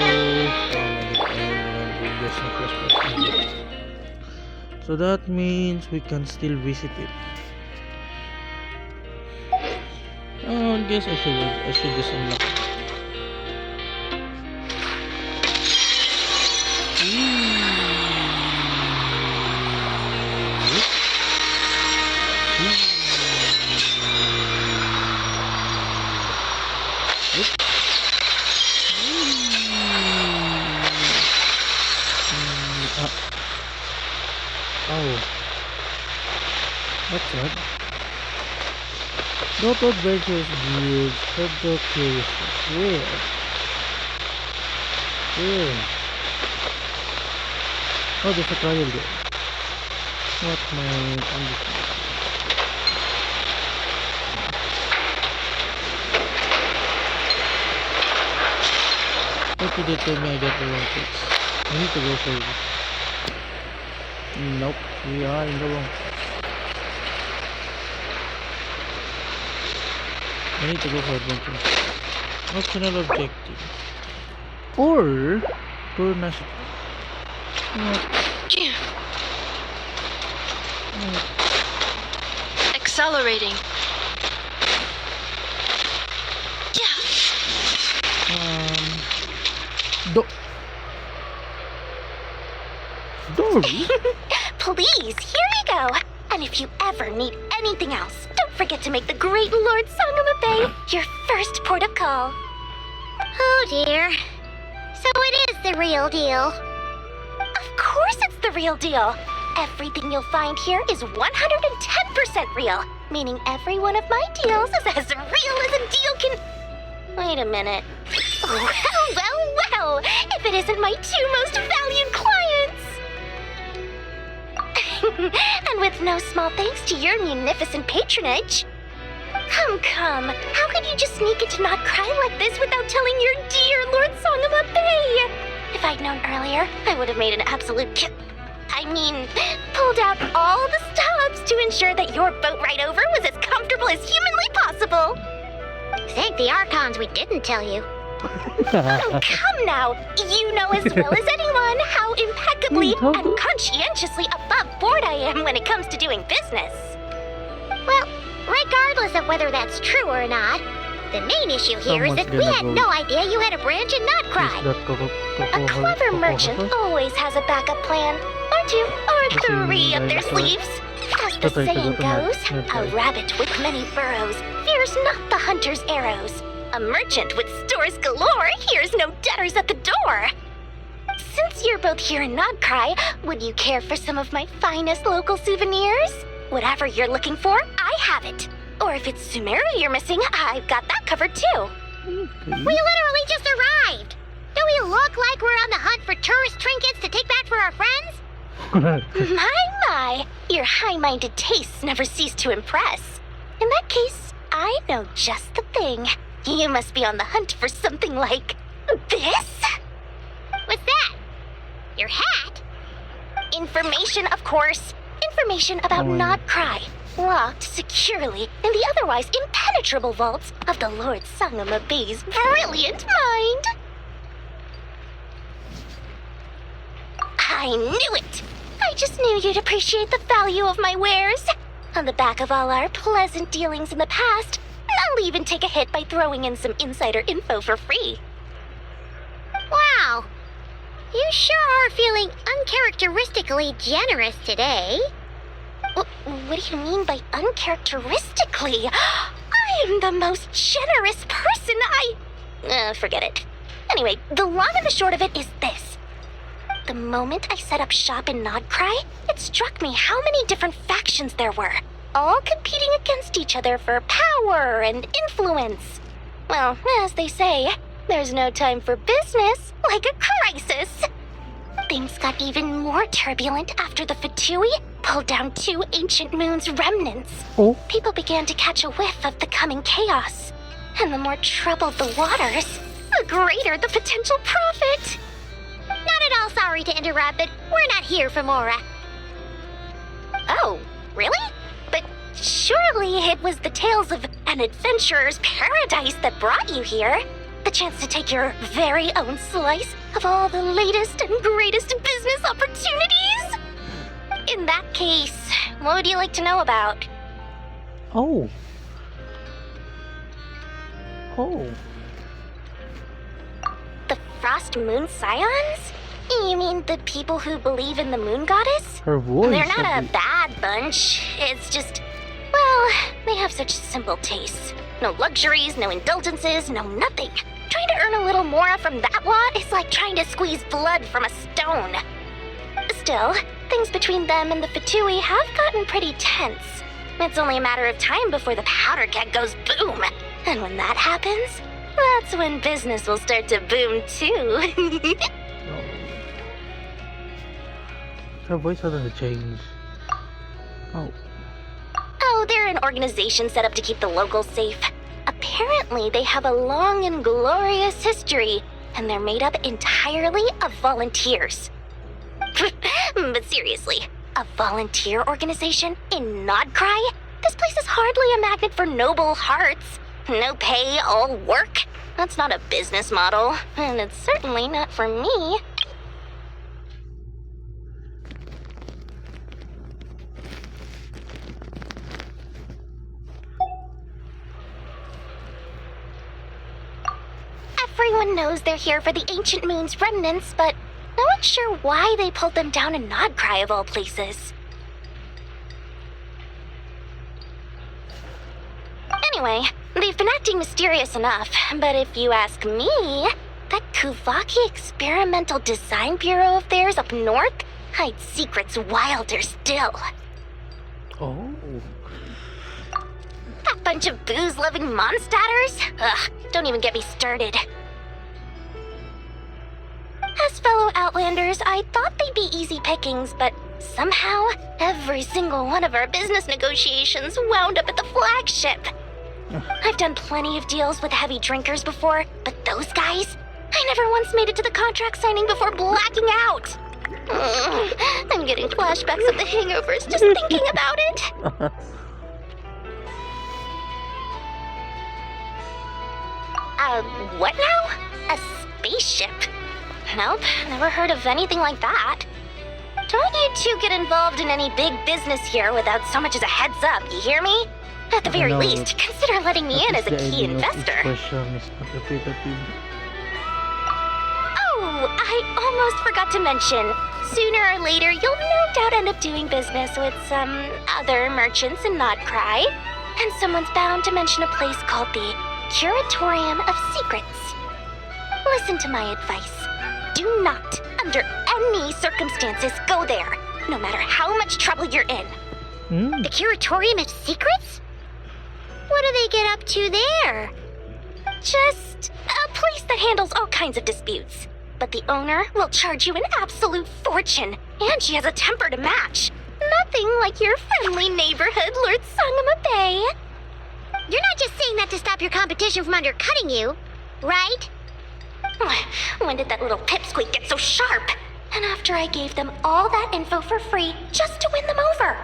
so that means we can still visit it. Oh, I guess I should just unlock it. Oh, what's that? Not Adventurers Guild, head the curious. Where? Oh, there's a trial there. What my understanding? What did they tell me I got the wrong fix? I need to go for this. Nope, we are in the wrong place. I need to go for adventure. Optional objective. Or curiosity. Accelerating. Dory? Please, here you go. And if you ever need anything else, don't forget to make the great Lord Sangama Bay your first port of call. Oh dear. So it is the real deal. Of course it's the real deal. Everything you'll find here is 110% real, meaning every one of my deals is as real as a deal can... Wait a minute. Well, if it isn't my two most valued clients! And with no small thanks to your munificent patronage. Come, how could you just sneak into Not Cry like this without telling your dear Lord Sangama Bay? If I'd known earlier, I would have made an absolute pulled out all the stops to ensure that your boat ride over was as comfortable as humanly possible. Thank the Archons we didn't tell you. Oh, come now. You know as well as anyone how impeccably and conscientiously above board I am when it comes to doing business. Well, regardless of whether that's true or not, the main issue here is that we had no idea you had a branch in Not Cry. A clever merchant always has a backup plan, or two, or three up their sleeves. As the saying goes, a rabbit with many burrows fears not the hunter's arrows. A merchant with stores galore hears no debtors at the door. Since you're both here in Not Cry, would you care for some of my finest local souvenirs? Whatever you're looking for, I have it. Or if it's Sumeru you're missing, I've got that covered too. We literally just arrived. Do we look like we're on the hunt for tourist trinkets to take back for our friends? My, your high-minded tastes never cease to impress. In that case, I know just the thing. You must be on the hunt for something like this? What's that? Your hat? Information, of course. Information about Not Cry. locked securely in the otherwise impenetrable vaults of the Lord Sangama Bey's brilliant mind. I knew it! I just knew you'd appreciate the value of my wares. On the back of all our pleasant dealings in the past, I'll even take a hit by throwing in some insider info for free. Wow. You sure are feeling uncharacteristically generous today. What do you mean by uncharacteristically? I am the most generous person forget it. Anyway, the long and the short of it is this. The moment I set up shop in Nodcry, it struck me how many different factions there were, all competing against each other for power and influence. Well, as they say, there's no time for business like a crisis. Things got even more turbulent after the Fatui pulled down 2 ancient moon's remnants. Oh. People began to catch a whiff of the coming chaos. And the more troubled the waters, the greater the potential profit. Not at all sorry to interrupt, but we're not here for Mora. Oh, really? But surely it was the tales of an adventurer's paradise that brought you here. The chance to take your very own slice of all the latest and greatest business opportunities. In that case, what would you like to know about? Oh. The Frost Moon Scions? You mean the people who believe in the moon goddess? Her voice. They're not a bad bunch. It's just, well, they have such simple tastes. No luxuries, no indulgences, no nothing. Trying to earn a little more from that lot is like trying to squeeze blood from a stone. Still, things between them and the Fatui have gotten pretty tense. It's only a matter of time before the powder keg goes boom. And when that happens, that's when business will start to boom too. Her voice hasn't changed. Oh, they're an organization set up to keep the locals safe. Apparently, they have a long and glorious history, and they're made up entirely of volunteers. But seriously, a volunteer organization in Nodcry? This place is hardly a magnet for noble hearts. No pay, all work. That's not a business model, and it's certainly not for me. Everyone knows they're here for the ancient moon's remnants, but no one's sure why they pulled them down in Nodcry of all places. Anyway, they've been acting mysterious enough, but if you ask me, that Kuvaki Experimental Design Bureau of theirs up north hides secrets wilder still. Oh. That bunch of booze-loving monsters? Ugh, don't even get me started. As fellow Outlanders, I thought they'd be easy pickings, but somehow, every single one of our business negotiations wound up at the flagship. I've done plenty of deals with heavy drinkers before, but those guys? I never once made it to the contract signing before blacking out. I'm getting flashbacks of the hangovers just thinking about it. What now? A spaceship? Nope, never heard of anything like that. Don't you two get involved in any big business here without so much as a heads up, you hear me? At the very least, consider letting me in as a key investor. Oh, I almost forgot to mention. Sooner or later, you'll no doubt end up doing business with some other merchants in Nodcry. And someone's bound to mention a place called the Curatorium of Secrets. Listen to my advice. Do not, under any circumstances, go there, no matter how much trouble you're in. The Curatorium of Secrets? What do they get up to there? Just a place that handles all kinds of disputes. But the owner will charge you an absolute fortune, and she has a temper to match. Nothing like your friendly neighborhood, Lord Sangama Bey. You're not just saying that to stop your competition from undercutting you, right? When did that little pipsqueak get so sharp? And after I gave them all that info for free just to win them over.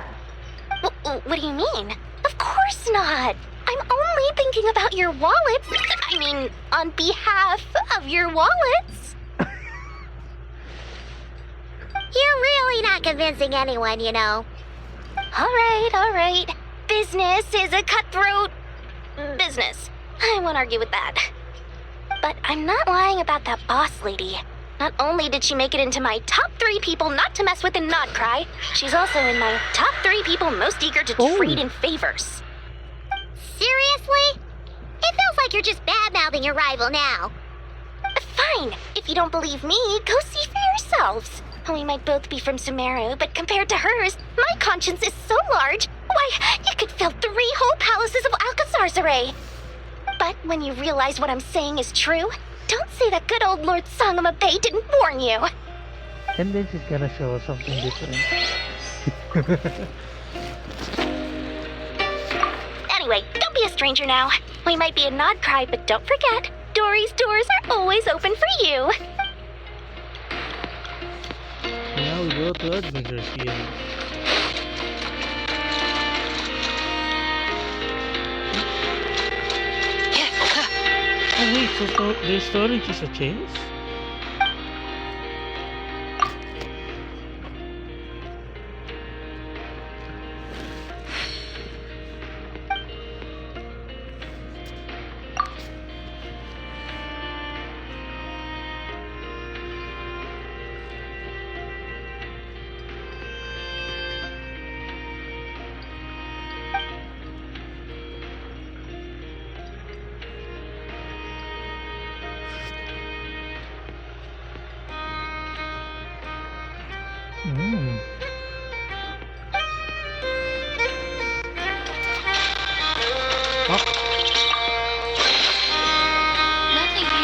What do you mean? Of course not. I'm only thinking about your wallets. I mean, on behalf of your wallets. You're really not convincing anyone, you know. All right. Business is a cutthroat business. I won't argue with that. But I'm not lying about that boss lady. Not only did she make it into my top 3 people not to mess with in Nodcry, she's also in my top 3 people most eager to trade in favors. Seriously? It feels like you're just bad-mouthing your rival now. Fine. If you don't believe me, go see for yourselves. We might both be from Sumeru, but compared to hers, my conscience is so large. Why, you could fill 3 whole palaces of Alcazar's array. But when you realize what I'm saying is true, don't say that good old Lord Sangama Bay didn't warn you. And then she's gonna show us something different. Anyway, don't be a stranger now. We might be a Nodcry, but don't forget, Dory's doors are always open for you. Now we go to Adventure here. Oh wait, so the storage is a chance? Nothing here is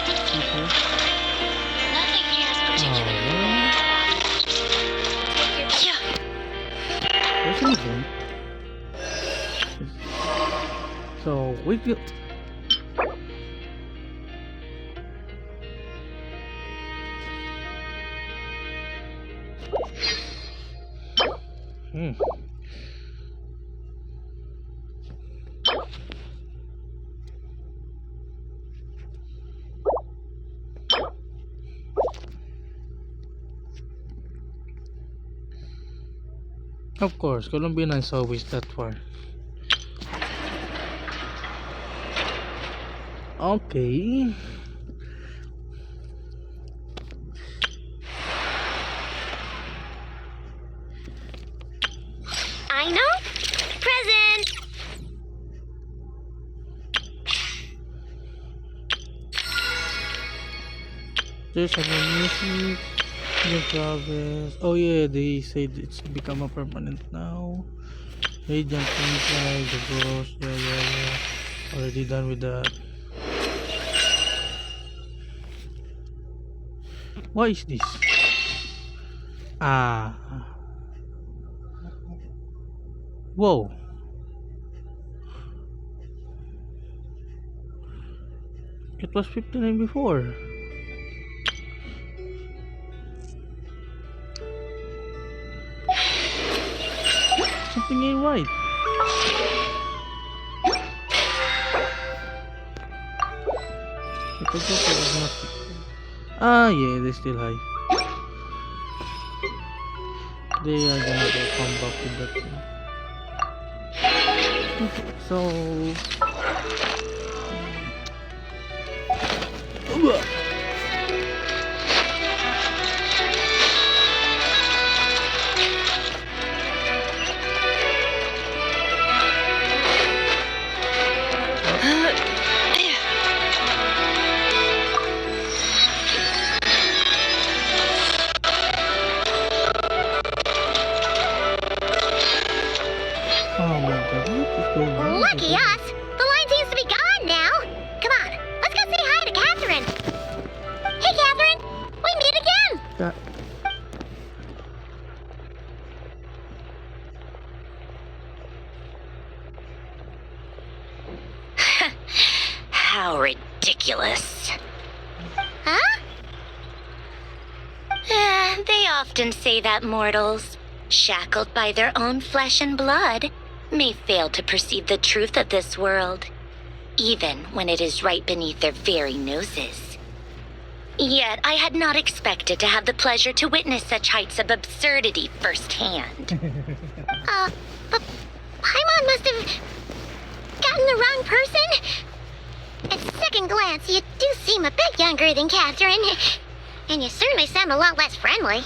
particularly Nothing here is particularly There's an event. So we go. Of course, Colombian is always that far. Okay. I know. Present. There's a new music. New province. Oh yeah, they said it's become a permanent now. Radiant inside the ghost. Yeah. Already done with that. What is this? Whoa. It was 59 before. Something ain't right. Because it was not. Yeah, they're still high. They are gonna go come back with that thing. Okay, so. How ridiculous. Huh? They often say that mortals, shackled by their own flesh and blood, may fail to perceive the truth of this world, even when it is right beneath their very noses. Yet I had not expected to have the pleasure to witness such heights of absurdity firsthand. But Paimon must have gotten the wrong person. At second glance, you do seem a bit younger than Catherine. And you certainly sound a lot less friendly.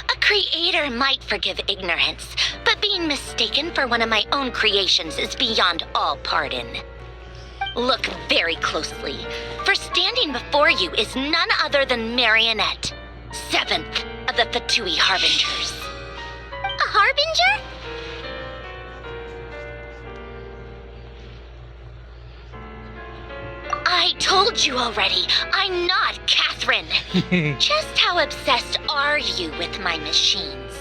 A creator might forgive ignorance, but being mistaken for one of my own creations is beyond all pardon. Look very closely, for standing before you is none other than Marionette, 7th of the Fatui Harbingers. A harbinger? I told you already, I'm not Catherine. Just how obsessed are you with my machines?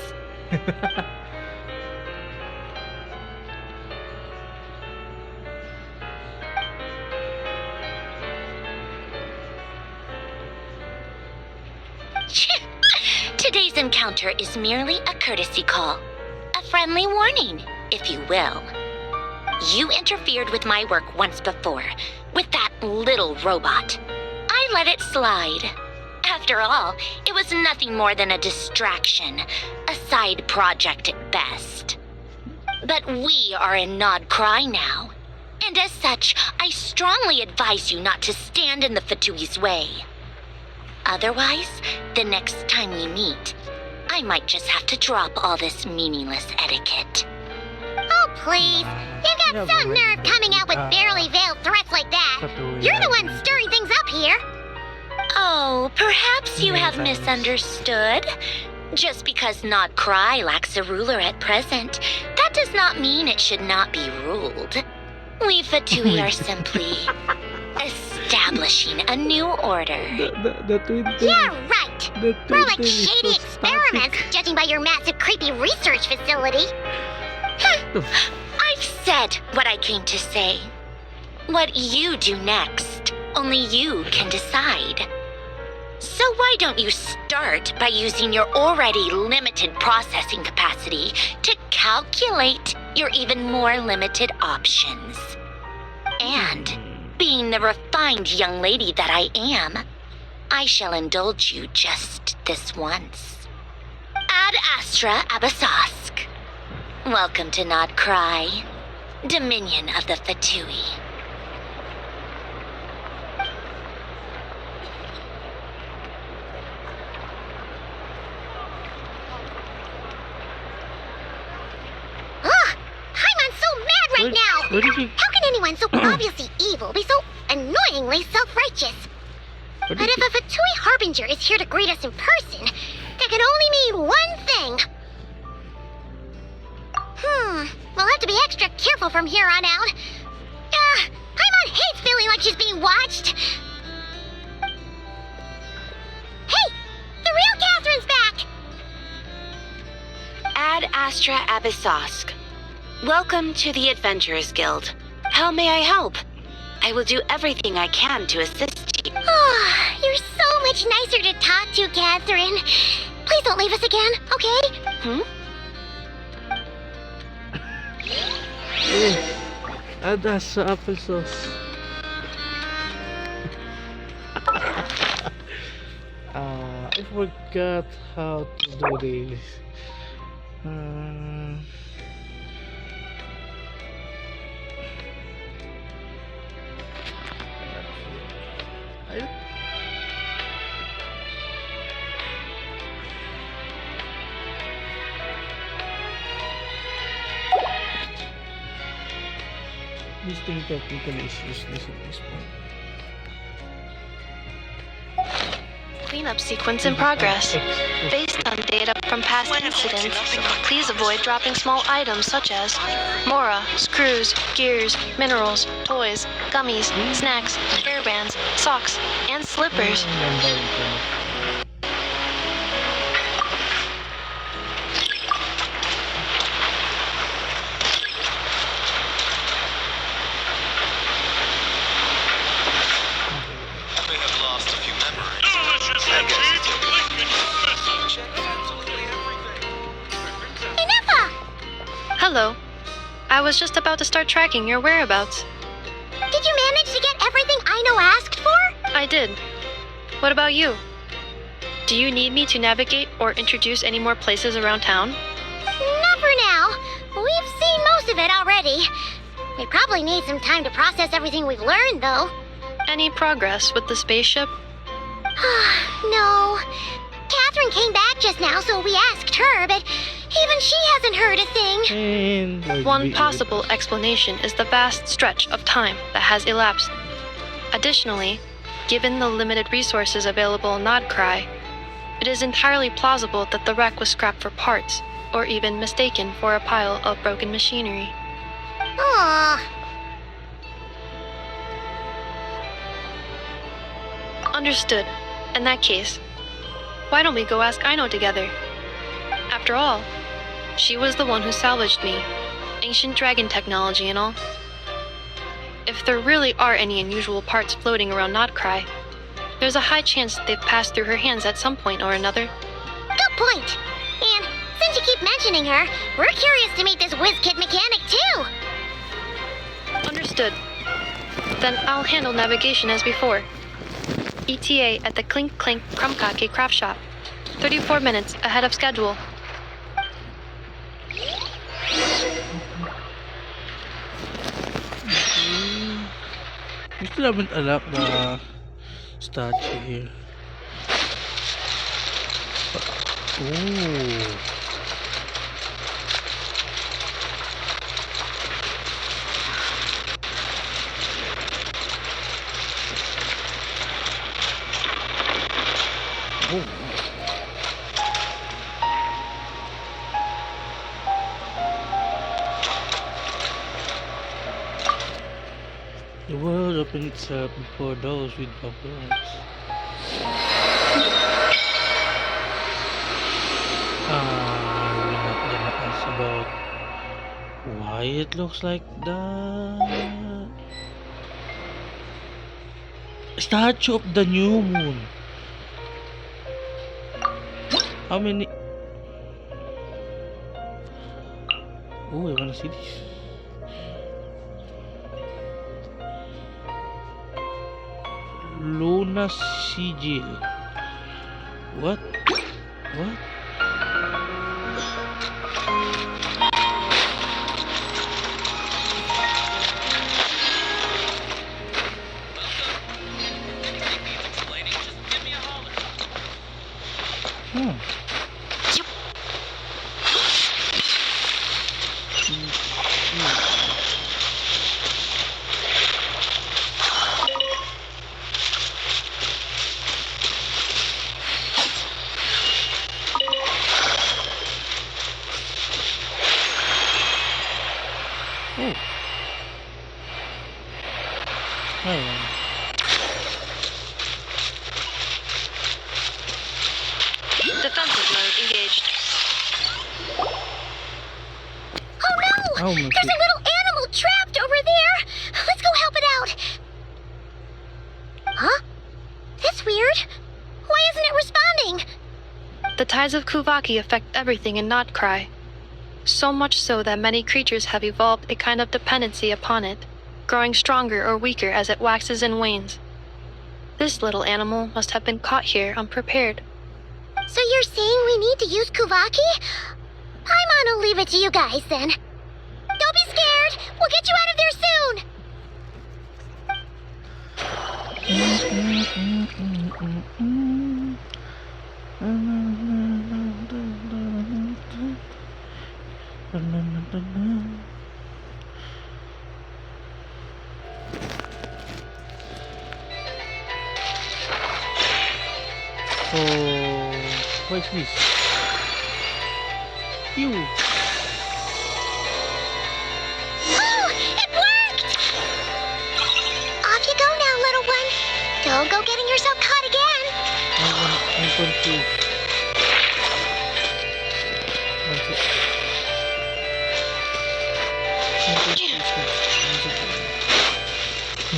Today's encounter is merely a courtesy call. A friendly warning, if you will. You interfered with my work once before, with that little robot. I let it slide. After all, it was nothing more than a distraction, a side project at best. But we are in Nod Cry now, and as such, I strongly advise you not to stand in the Fatui's way. Otherwise, the next time we meet, I might just have to drop all this meaningless etiquette. Oh, please. You've got some nerve coming out with barely veiled threats like that. You're the one stirring things up here. Oh, perhaps you have misunderstood. Just because Nod Cry lacks a ruler at present, that does not mean it should not be ruled. We Fatui are simply establishing a new order. Yeah, right. More like shady experiments, judging by your massive, creepy research facility. I've said what I came to say. What you do next, only you can decide. So why don't you start by using your already limited processing capacity to calculate your even more limited options? And, being the refined young lady that I am, I shall indulge you just this once. Ad Astra Abyssosque. Welcome to Nod Cry, Dominion of the Fatui. Paimon's so mad right now! How can anyone so obviously evil be so annoyingly self-righteous? But if a Fatui Harbinger is here to greet us in person, that can only mean one thing. We'll have to be extra careful from here on out. Paimon hates feeling like she's being watched. Hey! The real Catherine's back! Ad Astra Abyssosque. Welcome to the Adventurers Guild. How may I help? I will do everything I can to assist you. Oh, you're so much nicer to talk to, Catherine. Please don't leave us again, okay? Ada sa applesauce. I forgot how to do this. This thing technically is useless at this point. Cleanup sequence in progress. Based on data from past incidents, please avoid dropping small items such as mora, screws, gears, minerals, toys, gummies, snacks, hairbands, socks, and slippers. was just about to start tracking your whereabouts. Did you manage to get everything Aino asked for? I did. What about you? Do you need me to navigate or introduce any more places around town? Not for now. We've seen most of it already. We probably need some time to process everything we've learned, though. Any progress with the spaceship? No. Catherine came back just now, so we asked her, but even she hasn't heard a thing. And One possible explanation is the vast stretch of time that has elapsed. Additionally, given the limited resources available in Nodcry, it is entirely plausible that the wreck was scrapped for parts, or even mistaken for a pile of broken machinery. Aww. Understood. In that case, why don't we go ask Aino together? After all, she was the one who salvaged me, ancient dragon technology and all. If there really are any unusual parts floating around Nodcry, there's a high chance that they've passed through her hands at some point or another. Good point. And since you keep mentioning her, we're curious to meet this whiz-kid mechanic, too. Understood. Then I'll handle navigation as before. ETA at the Clink Clink Krumkake craft shop. 34 minutes ahead of schedule. We still haven't unlocked the statue here. Oh. Oh. The world opened itself before those with bubbles. We're not gonna ask about why it looks like that. Statue of the new moon. How many? Oh, I wanna see this. Luna Sigil. What? What? Defensive mode engaged. Oh no! Oh, my There's a little animal trapped over there! Let's go help it out! Huh? That's weird. Why isn't it responding? The tides of Kuvaki affect everything in Nodcry. So much so that many creatures have evolved a kind of dependency upon it, growing stronger or weaker as it waxes and wanes. This little animal must have been caught here unprepared. So you're saying we need to use Kuvaki? I'm gonna leave it to you guys then. Don't be scared! We'll get you out of there soon! Oh, what is this? You. Oh, it worked! Off you go now, little one. Don't go getting yourself caught again. I'm confused.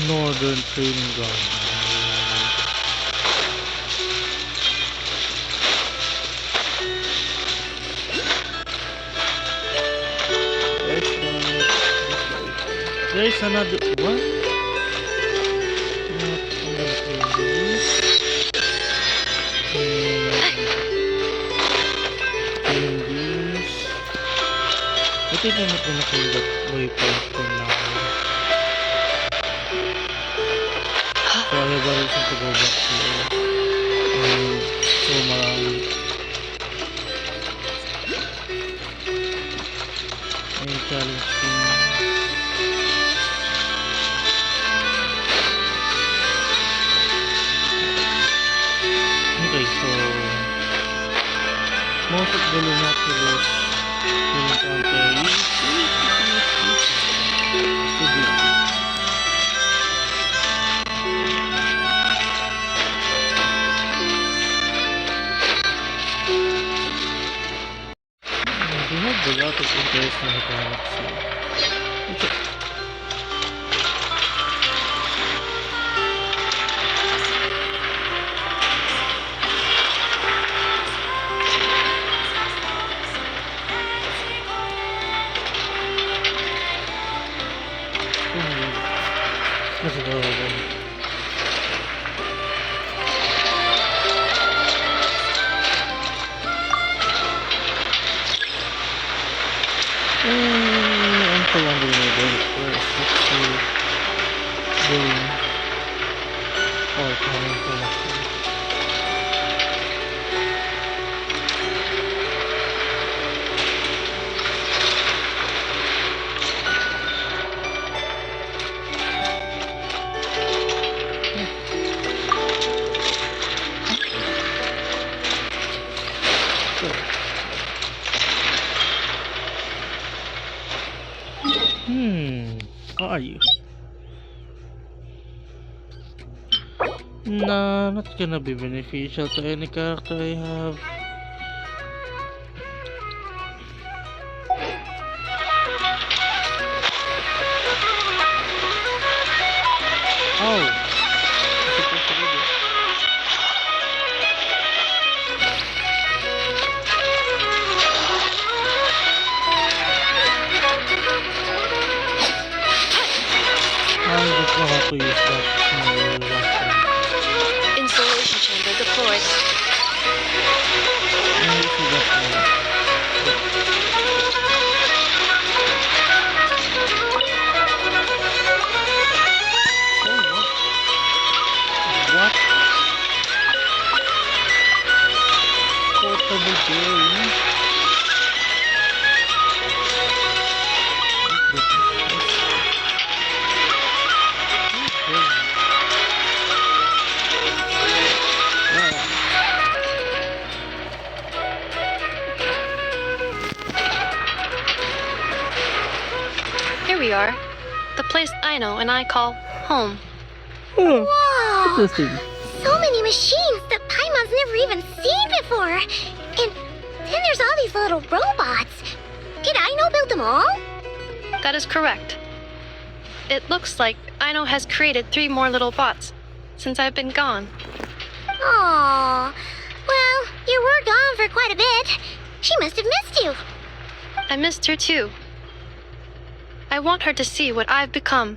Northern training ground. There's another what? Not gonna kill this. Kill this. I think I'm not gonna kill that waypoint for now. So I have a reason to go back here. So marami. May challenge thing. Okay, so most of the Lunaculus will encounter they have a lot of interesting mechanics here. Okay. Let's go then. I'm so wondering where it's actually going or coming from. How are you? Nah, not gonna be beneficial to any character I have. Oh! I'm supposed to do this. I just know how to use that small weapon. Installation chamber deployed. Let me see that now. Oh, what? Portable game? Here we are. The place I know and I call home. Oh, Whoa! interesting. So many machines that Paimon's never even seen before. And then there's all these little robots. Did Aino build them all? That is correct. It looks like Aino has created 3 more little bots since I've been gone. Aww. Well, you were gone for quite a bit. She must have missed you. I missed her too. I want her to see what I've become.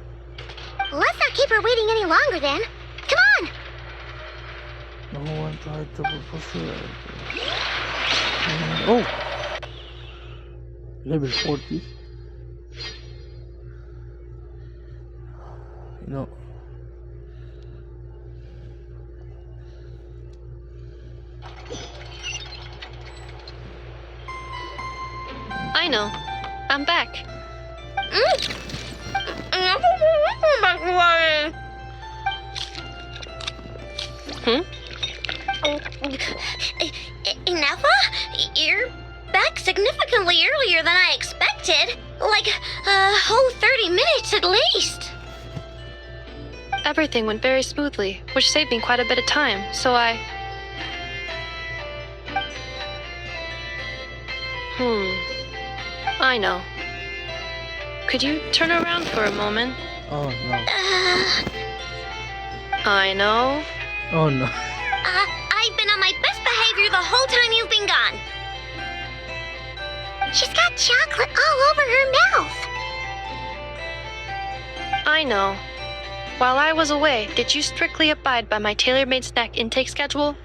Let's not keep her waiting any longer then. Come on! No one tried to propose it. Oh! Level 40. You know. I know. I'm back. Ineffa? You're back significantly earlier than I expected. Like a whole 30 minutes at least. Everything went very smoothly, which saved me quite a bit of time, so I know. Could you turn around for a moment? Oh no. I know. Oh no. I've been on my best behavior the whole time you've been gone. She's got chocolate all over her mouth. I know. While I was away, did you strictly abide by my tailor-made snack intake schedule?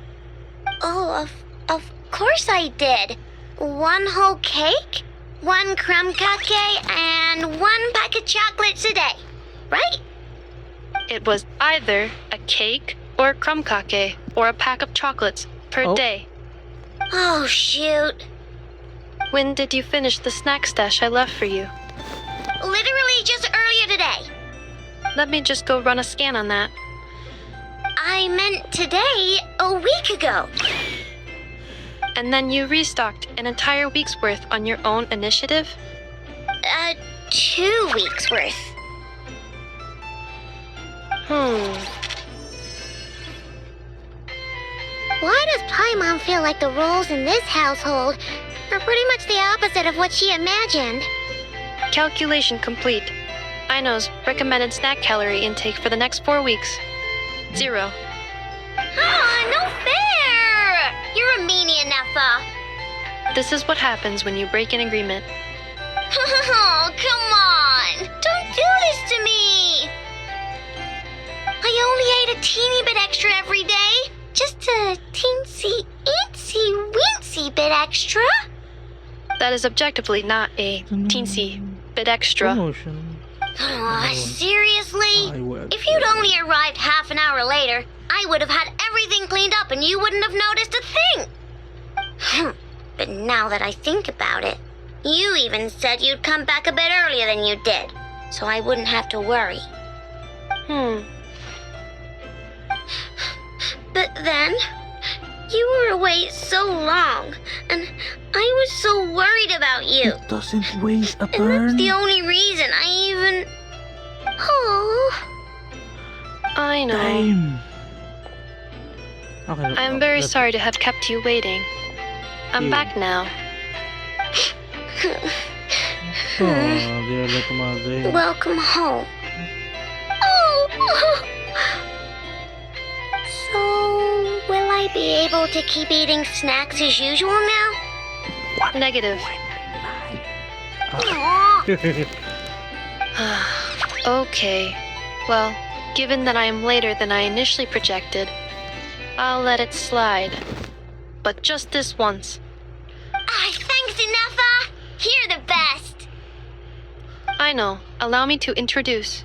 Oh, of course I did. 1 whole cake, 1 crumb cupcake, and 1 pack of chocolates a day, right? It was either a cake or a crumb cake or a pack of chocolates per day. Oh, shoot. When did you finish the snack stash I left for you? Literally just earlier today. Let me just go run a scan on that. I meant today, a week ago. And then you restocked an entire week's worth on your own initiative? 2 weeks worth. Why does Paimon feel like the roles in this household are pretty much the opposite of what she imagined? Calculation complete. Aino's recommended snack calorie intake for the next 4 weeks. 0. No fair! You're a meanie, Nefa. This is what happens when you break an agreement. Oh, come on! Don't do this to me! I only ate a teeny bit extra every day. Just a teensy, itsy, weensy bit extra. That is objectively not a teensy bit extra. Promotion. Seriously? If you'd only arrived half an hour later, I would have had everything cleaned up and you wouldn't have noticed a thing. But now that I think about it, you even said you'd come back a bit earlier than you did, so I wouldn't have to worry. But then, you were away so long, and I was so worried about you. It doesn't waste a And turn. that's the only reason I even... Oh. I know. Time. Okay, I'm very let's- sorry to have kept you waiting. I'm back now. Oh, dear little mother. Welcome home. Oh. So, will I be able to keep eating snacks as usual now? Negative. Aw. Okay. Well, given that I am later than I initially projected, I'll let it slide. But just this once. Thanks, Nefa. You're the best. I know. Allow me to introduce.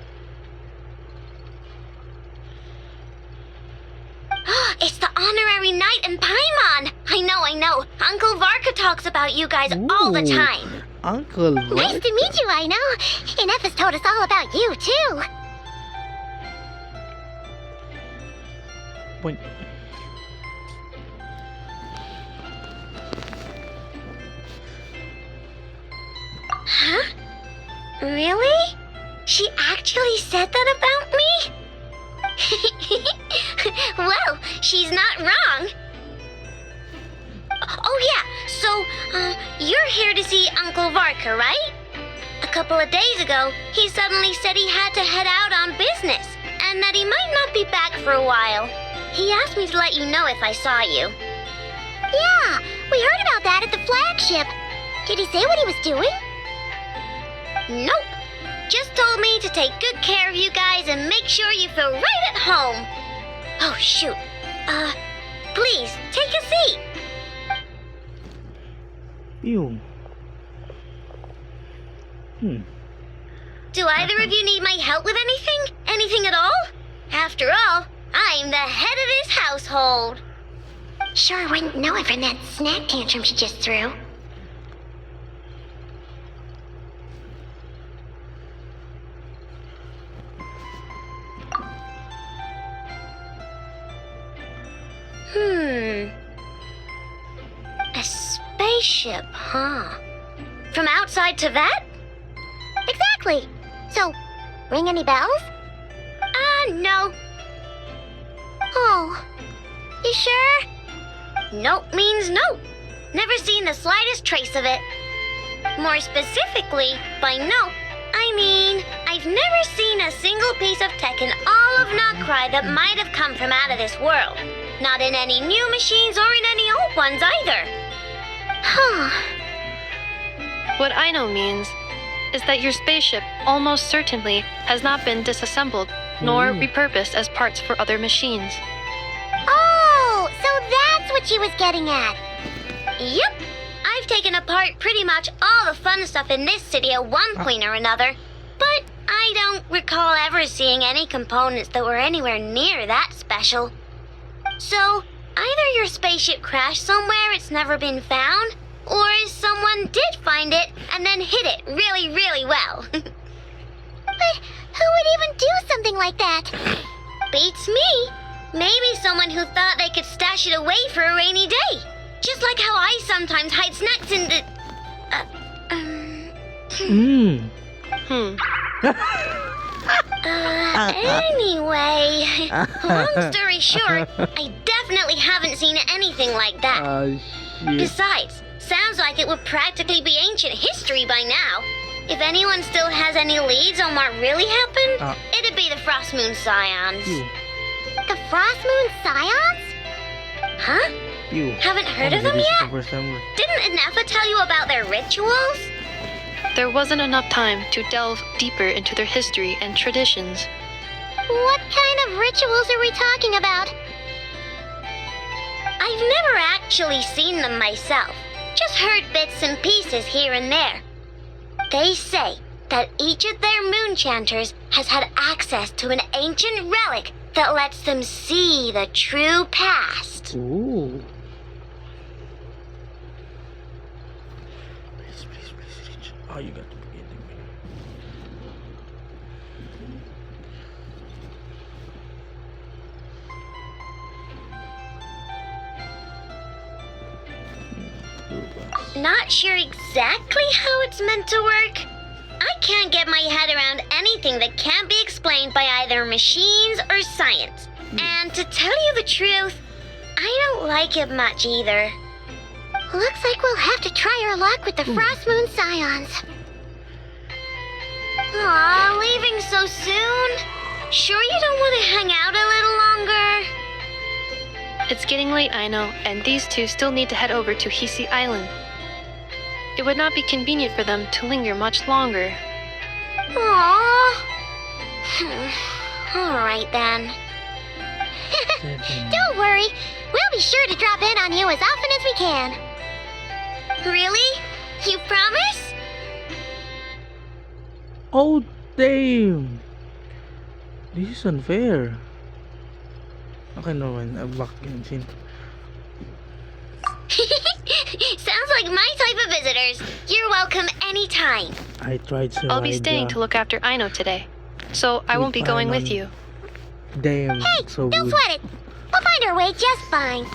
It's the honorary knight and Paimon. I know. Uncle Varka talks about you guys all the Ooh. time. Uncle, Nice to meet you, I know. And Nefa's told us all about you, too. Point. Huh? Really? She actually said that about me? Well, she's not wrong. Oh yeah, so, you're here to see Uncle Varka, right? A couple of days ago, he suddenly said he had to head out on business, and that he might not be back for a while. He asked me to let you know if I saw you. Yeah, we heard about that at the flagship. Did he say what he was doing? Nope. Just told me to take good care of you guys and make sure you feel right at home. Oh, shoot. Please, take a seat. You. Do either of you need my help with anything? Anything at all? After all, I'm the head of this household. Sure wouldn't know it from that snack tantrum she just threw. A spaceship, huh? From outside to that? Exactly. So, ring any bells? No. Oh, you sure? Nope means no. Never seen the slightest trace of it. More specifically, by no, I mean, I've never seen a single piece of tech in all of Nocry that might have come from out of this world. Not in any new machines or in any old ones either. Huh. What Aino means is that your spaceship almost certainly has not been disassembled nor repurposed as parts for other machines. Oh, so that's what she was getting at. Yep. I've taken apart pretty much all the fun stuff in this city at one point or another, but I don't recall ever seeing any components that were anywhere near that special. So, either your spaceship crashed somewhere it's never been found, or someone did find it and then hid it really, really well. But who would even do something like that? Beats me. Maybe someone who thought they could stash it away for a rainy day. Just like how I sometimes hide snacks in the... Anyway, long story short, I definitely haven't seen anything like that. Besides, sounds like it would practically be ancient history by now. If anyone still has any leads on what really happened, it'd be the Frost Moon Scions. The Frost Moon Scions? Huh? Haven't heard of them yet? Didn't Inefa tell you about their rituals? There wasn't enough time to delve deeper into their history and traditions. What kind of rituals are we talking about? I've never actually seen them myself, just heard bits and pieces here and there. They say that each of their moon chanters has had access to an ancient relic that lets them see the true past. Ooh. Please, reach. Oh, you got to be kidding me. Not sure exactly how it's meant to work. I can't get my head around anything that can't be explained by either machines or science. And to tell you the truth, I don't like it much either. Looks like we'll have to try our luck with the Frost Moon Scions. Aw, leaving so soon? Sure you don't want to hang out a little longer? It's getting late, I know, and these two still need to head over to Hisi Island. It would not be convenient for them to linger much longer. Aww. Alright then. Don't worry. We'll be sure to drop in on you as often as we can. Really? You promise? Oh, damn. This is unfair. Okay, no one. I've blocked Genshin. Sounds like my type of visitors. You're welcome anytime. I tried so I'll be staying to look after Aino today, so I won't be going with you. Damn, Hey, so don't good. sweat it. We'll find our way just fine.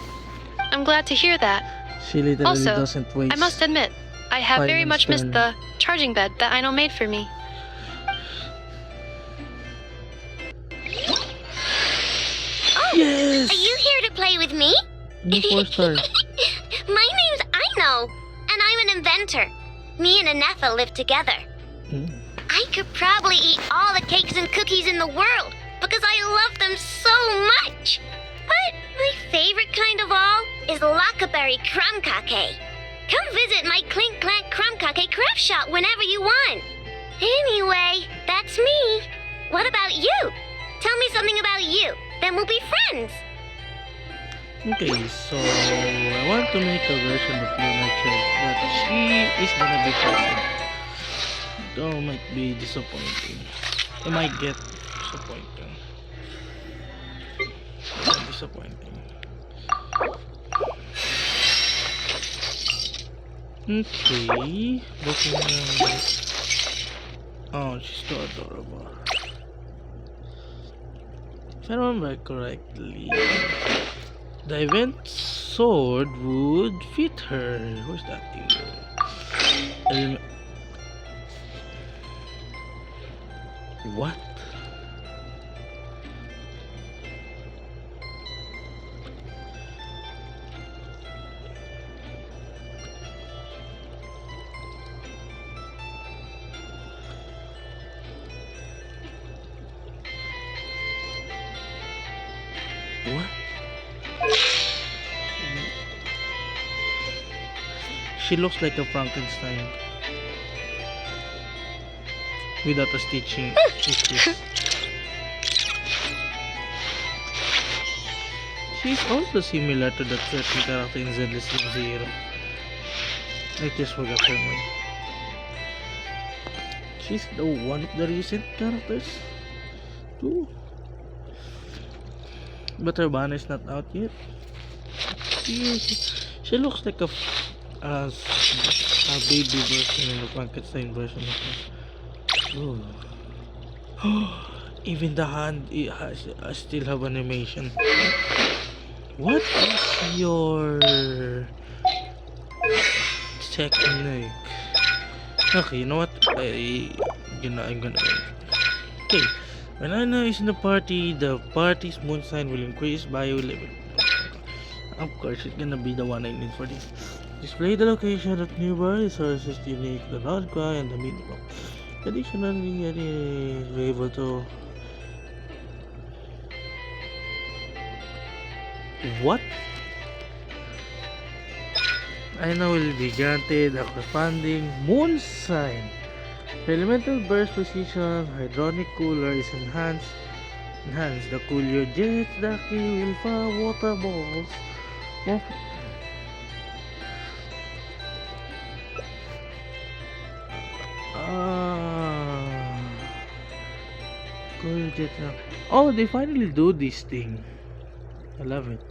I'm glad to hear that. She literally Also, doesn't waste. I must admit, I have very much missed turn. the charging bed that Aino made for me. Oh, Yes! are you here to play with me? New 4-star. My name's Aino, and I'm an inventor. Me and Anetha live together. I could probably eat all the cakes and cookies in the world because I love them so much. But my favorite kind of all is Lackaberry Crumb Cake. Come visit my Clink Clank Crumb Cake craft shop whenever you want. Anyway, that's me. What about you? Tell me something about you, then we'll be friends. Okay, so I want to make a version of Luna Child that she is gonna be present. Though might be disappointing. It might get disappointing. Disappointing. Okay, looking around this. Oh, she's so adorable. If I remember correctly, the event sword would fit her. Where's that thing? What? What? She looks like a Frankenstein. without a stitching. She's also similar to that certain character in Zenless Zero. I just forgot her name. She's the one of the recent characters too. But her banner is not out yet. She looks like a baby version and a Frankenstein version of her. Oh. Even the hand still have animation. What is your technique? Okay, you know what? I'm gonna. Okay, when Anna is in the party, the party's moon sign will increase by 11. Of course, it's gonna be the one I need for this. Display the location of nearby resources unique, the North Cry, and the minimum. Additionally, you're able to. What? I know will be granted a corresponding moon sign. The elemental burst precision hydronic cooler is enhanced. The cooler jets, the key will fire water balls. Cooler jet. Oh, they finally do this thing. I love it.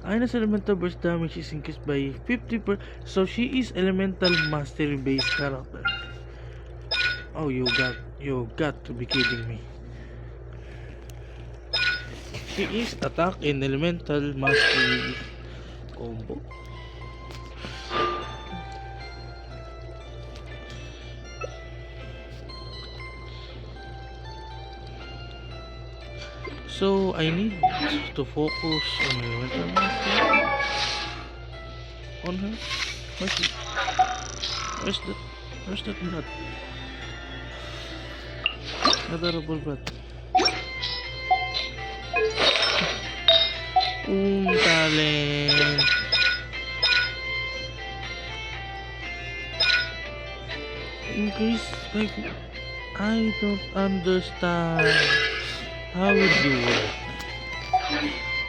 Ina's elemental burst damage is increased by 50%. So she is elemental mastery based character. Oh, you got to be kidding me. She is attack in elemental mastery combo. So I need to focus on elemental mastery on her. Where's that blood? Adorable blood. Talent. Increase like I don't understand. How would you work?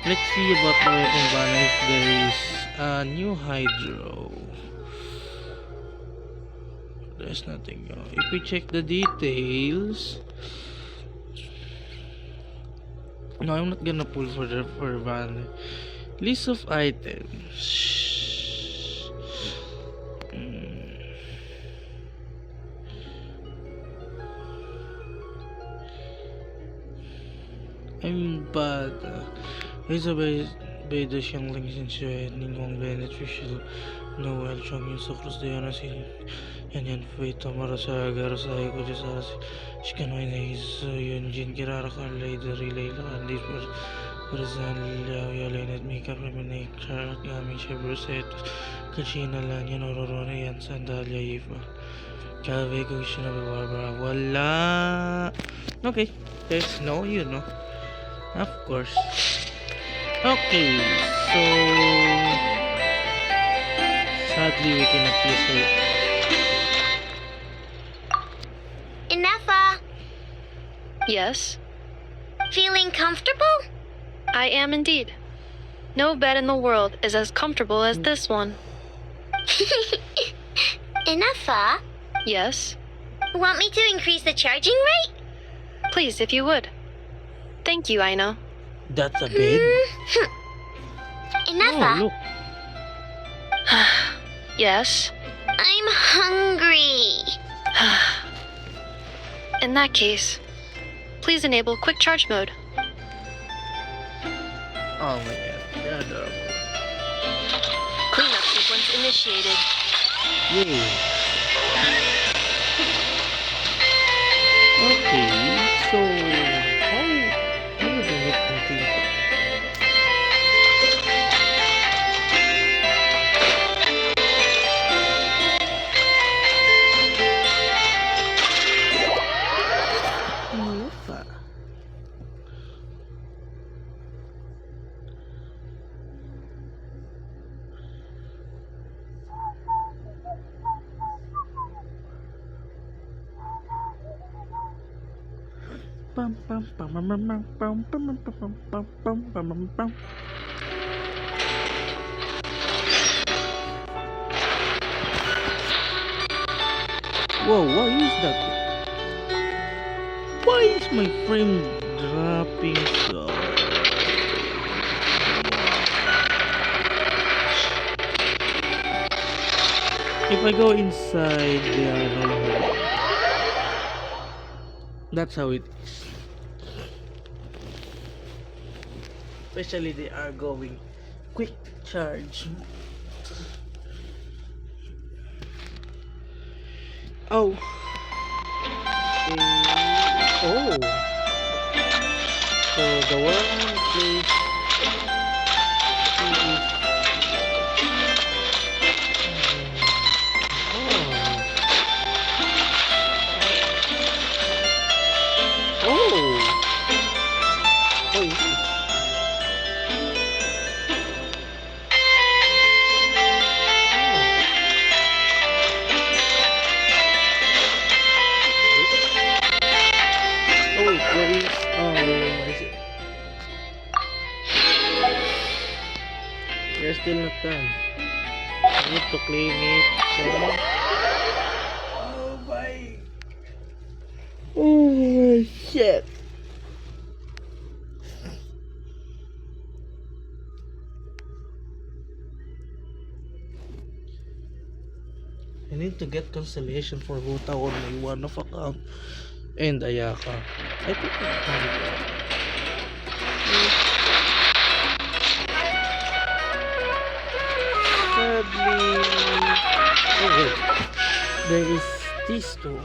Let's see about the weapon banner if there is a new hydro. There's nothing new. If we check the details. No, I'm not gonna pull for banner. List of items. I'm bad. Isabel Beda siyang lang siya ningong beneficial Noel siyang yung sakros de yana si yan feito marasaga rasay ko sa shikanoy na iso yun jin kirara ka relay la andis Rizal yalay net mika preminay karak gaming siya bruset kachina lang yan ororona yan sandalya ifa kave ko siya na barbara wala. Okay, there's no of course. Okay, so sadly we cannot use it. Inefa, Yes, feeling comfortable? I am indeed. No bed in the world is as comfortable as this one. Inefa, Yes, want me to increase the charging rate? please, if you would. Thank you, Aino. That's a bed? Inefa, Oh, look. Yes. I'm hungry. In that case, please enable quick charge mode. Oh my god, you're adorable. Cleanup sequence initiated. Yay. Okay, so how would I make something? Lupa. Pam, pam, pam, pam, pam, pam, pam, pam, pam, pam, pam, pam, pam. Whoa, why is that? Why is my frame dropping so? If I go inside, they are no longer there. That's how it is. Especially they are going quick charge. Oh. Oh. So the one place they're still not done. I need to clean it. Oh my. Oh shit. I need to get constellation for Huta on my one-off account and Ayaka. I think I can do that. Sadly, oh wait, there is this too.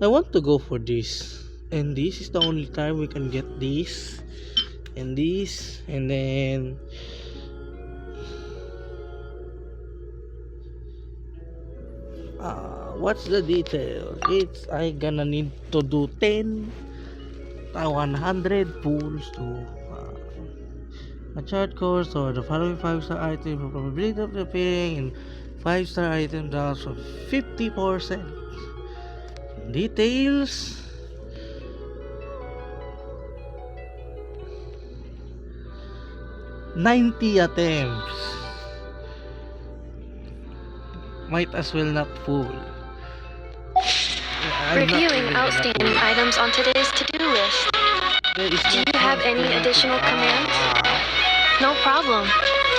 I want to go for this, and this is the only time we can get this, and this, and then what's the detail? It's I gonna need to do 100 pulls to a chart course or the following 5-star item for probability of appearing in 5-star item down from 50%. Details. "90 attempts. Might as well not fool." Reviewing outstanding items on today's to-do list. Do you have any additional commands? No problem.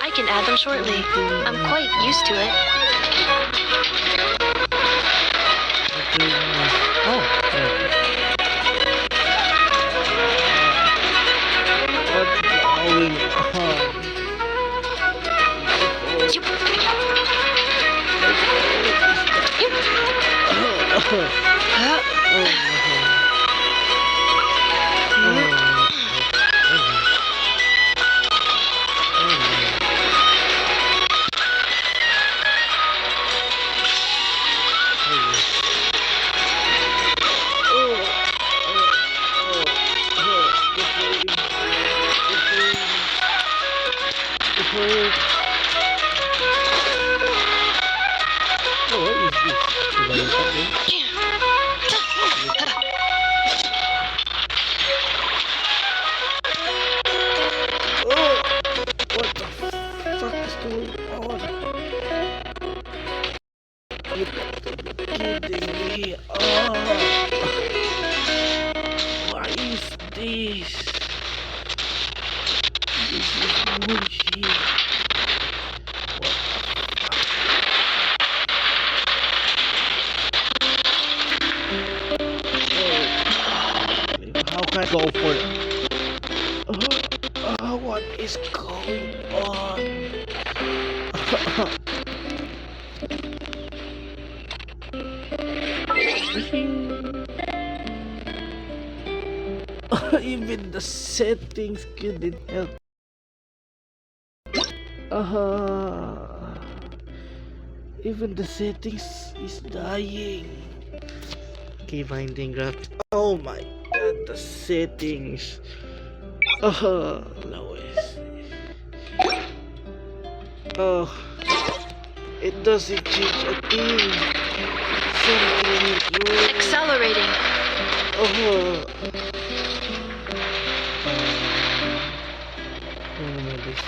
I can add them shortly. I'm quite used to it. Oh. What's going on? Go for it. What is going on? Even the settings couldn't help. Even the settings is dying. Okay, binding graphics. Oh my god, the settings. Lowest. Oh, it doesn't change a thing. Accelerating. Ano na this?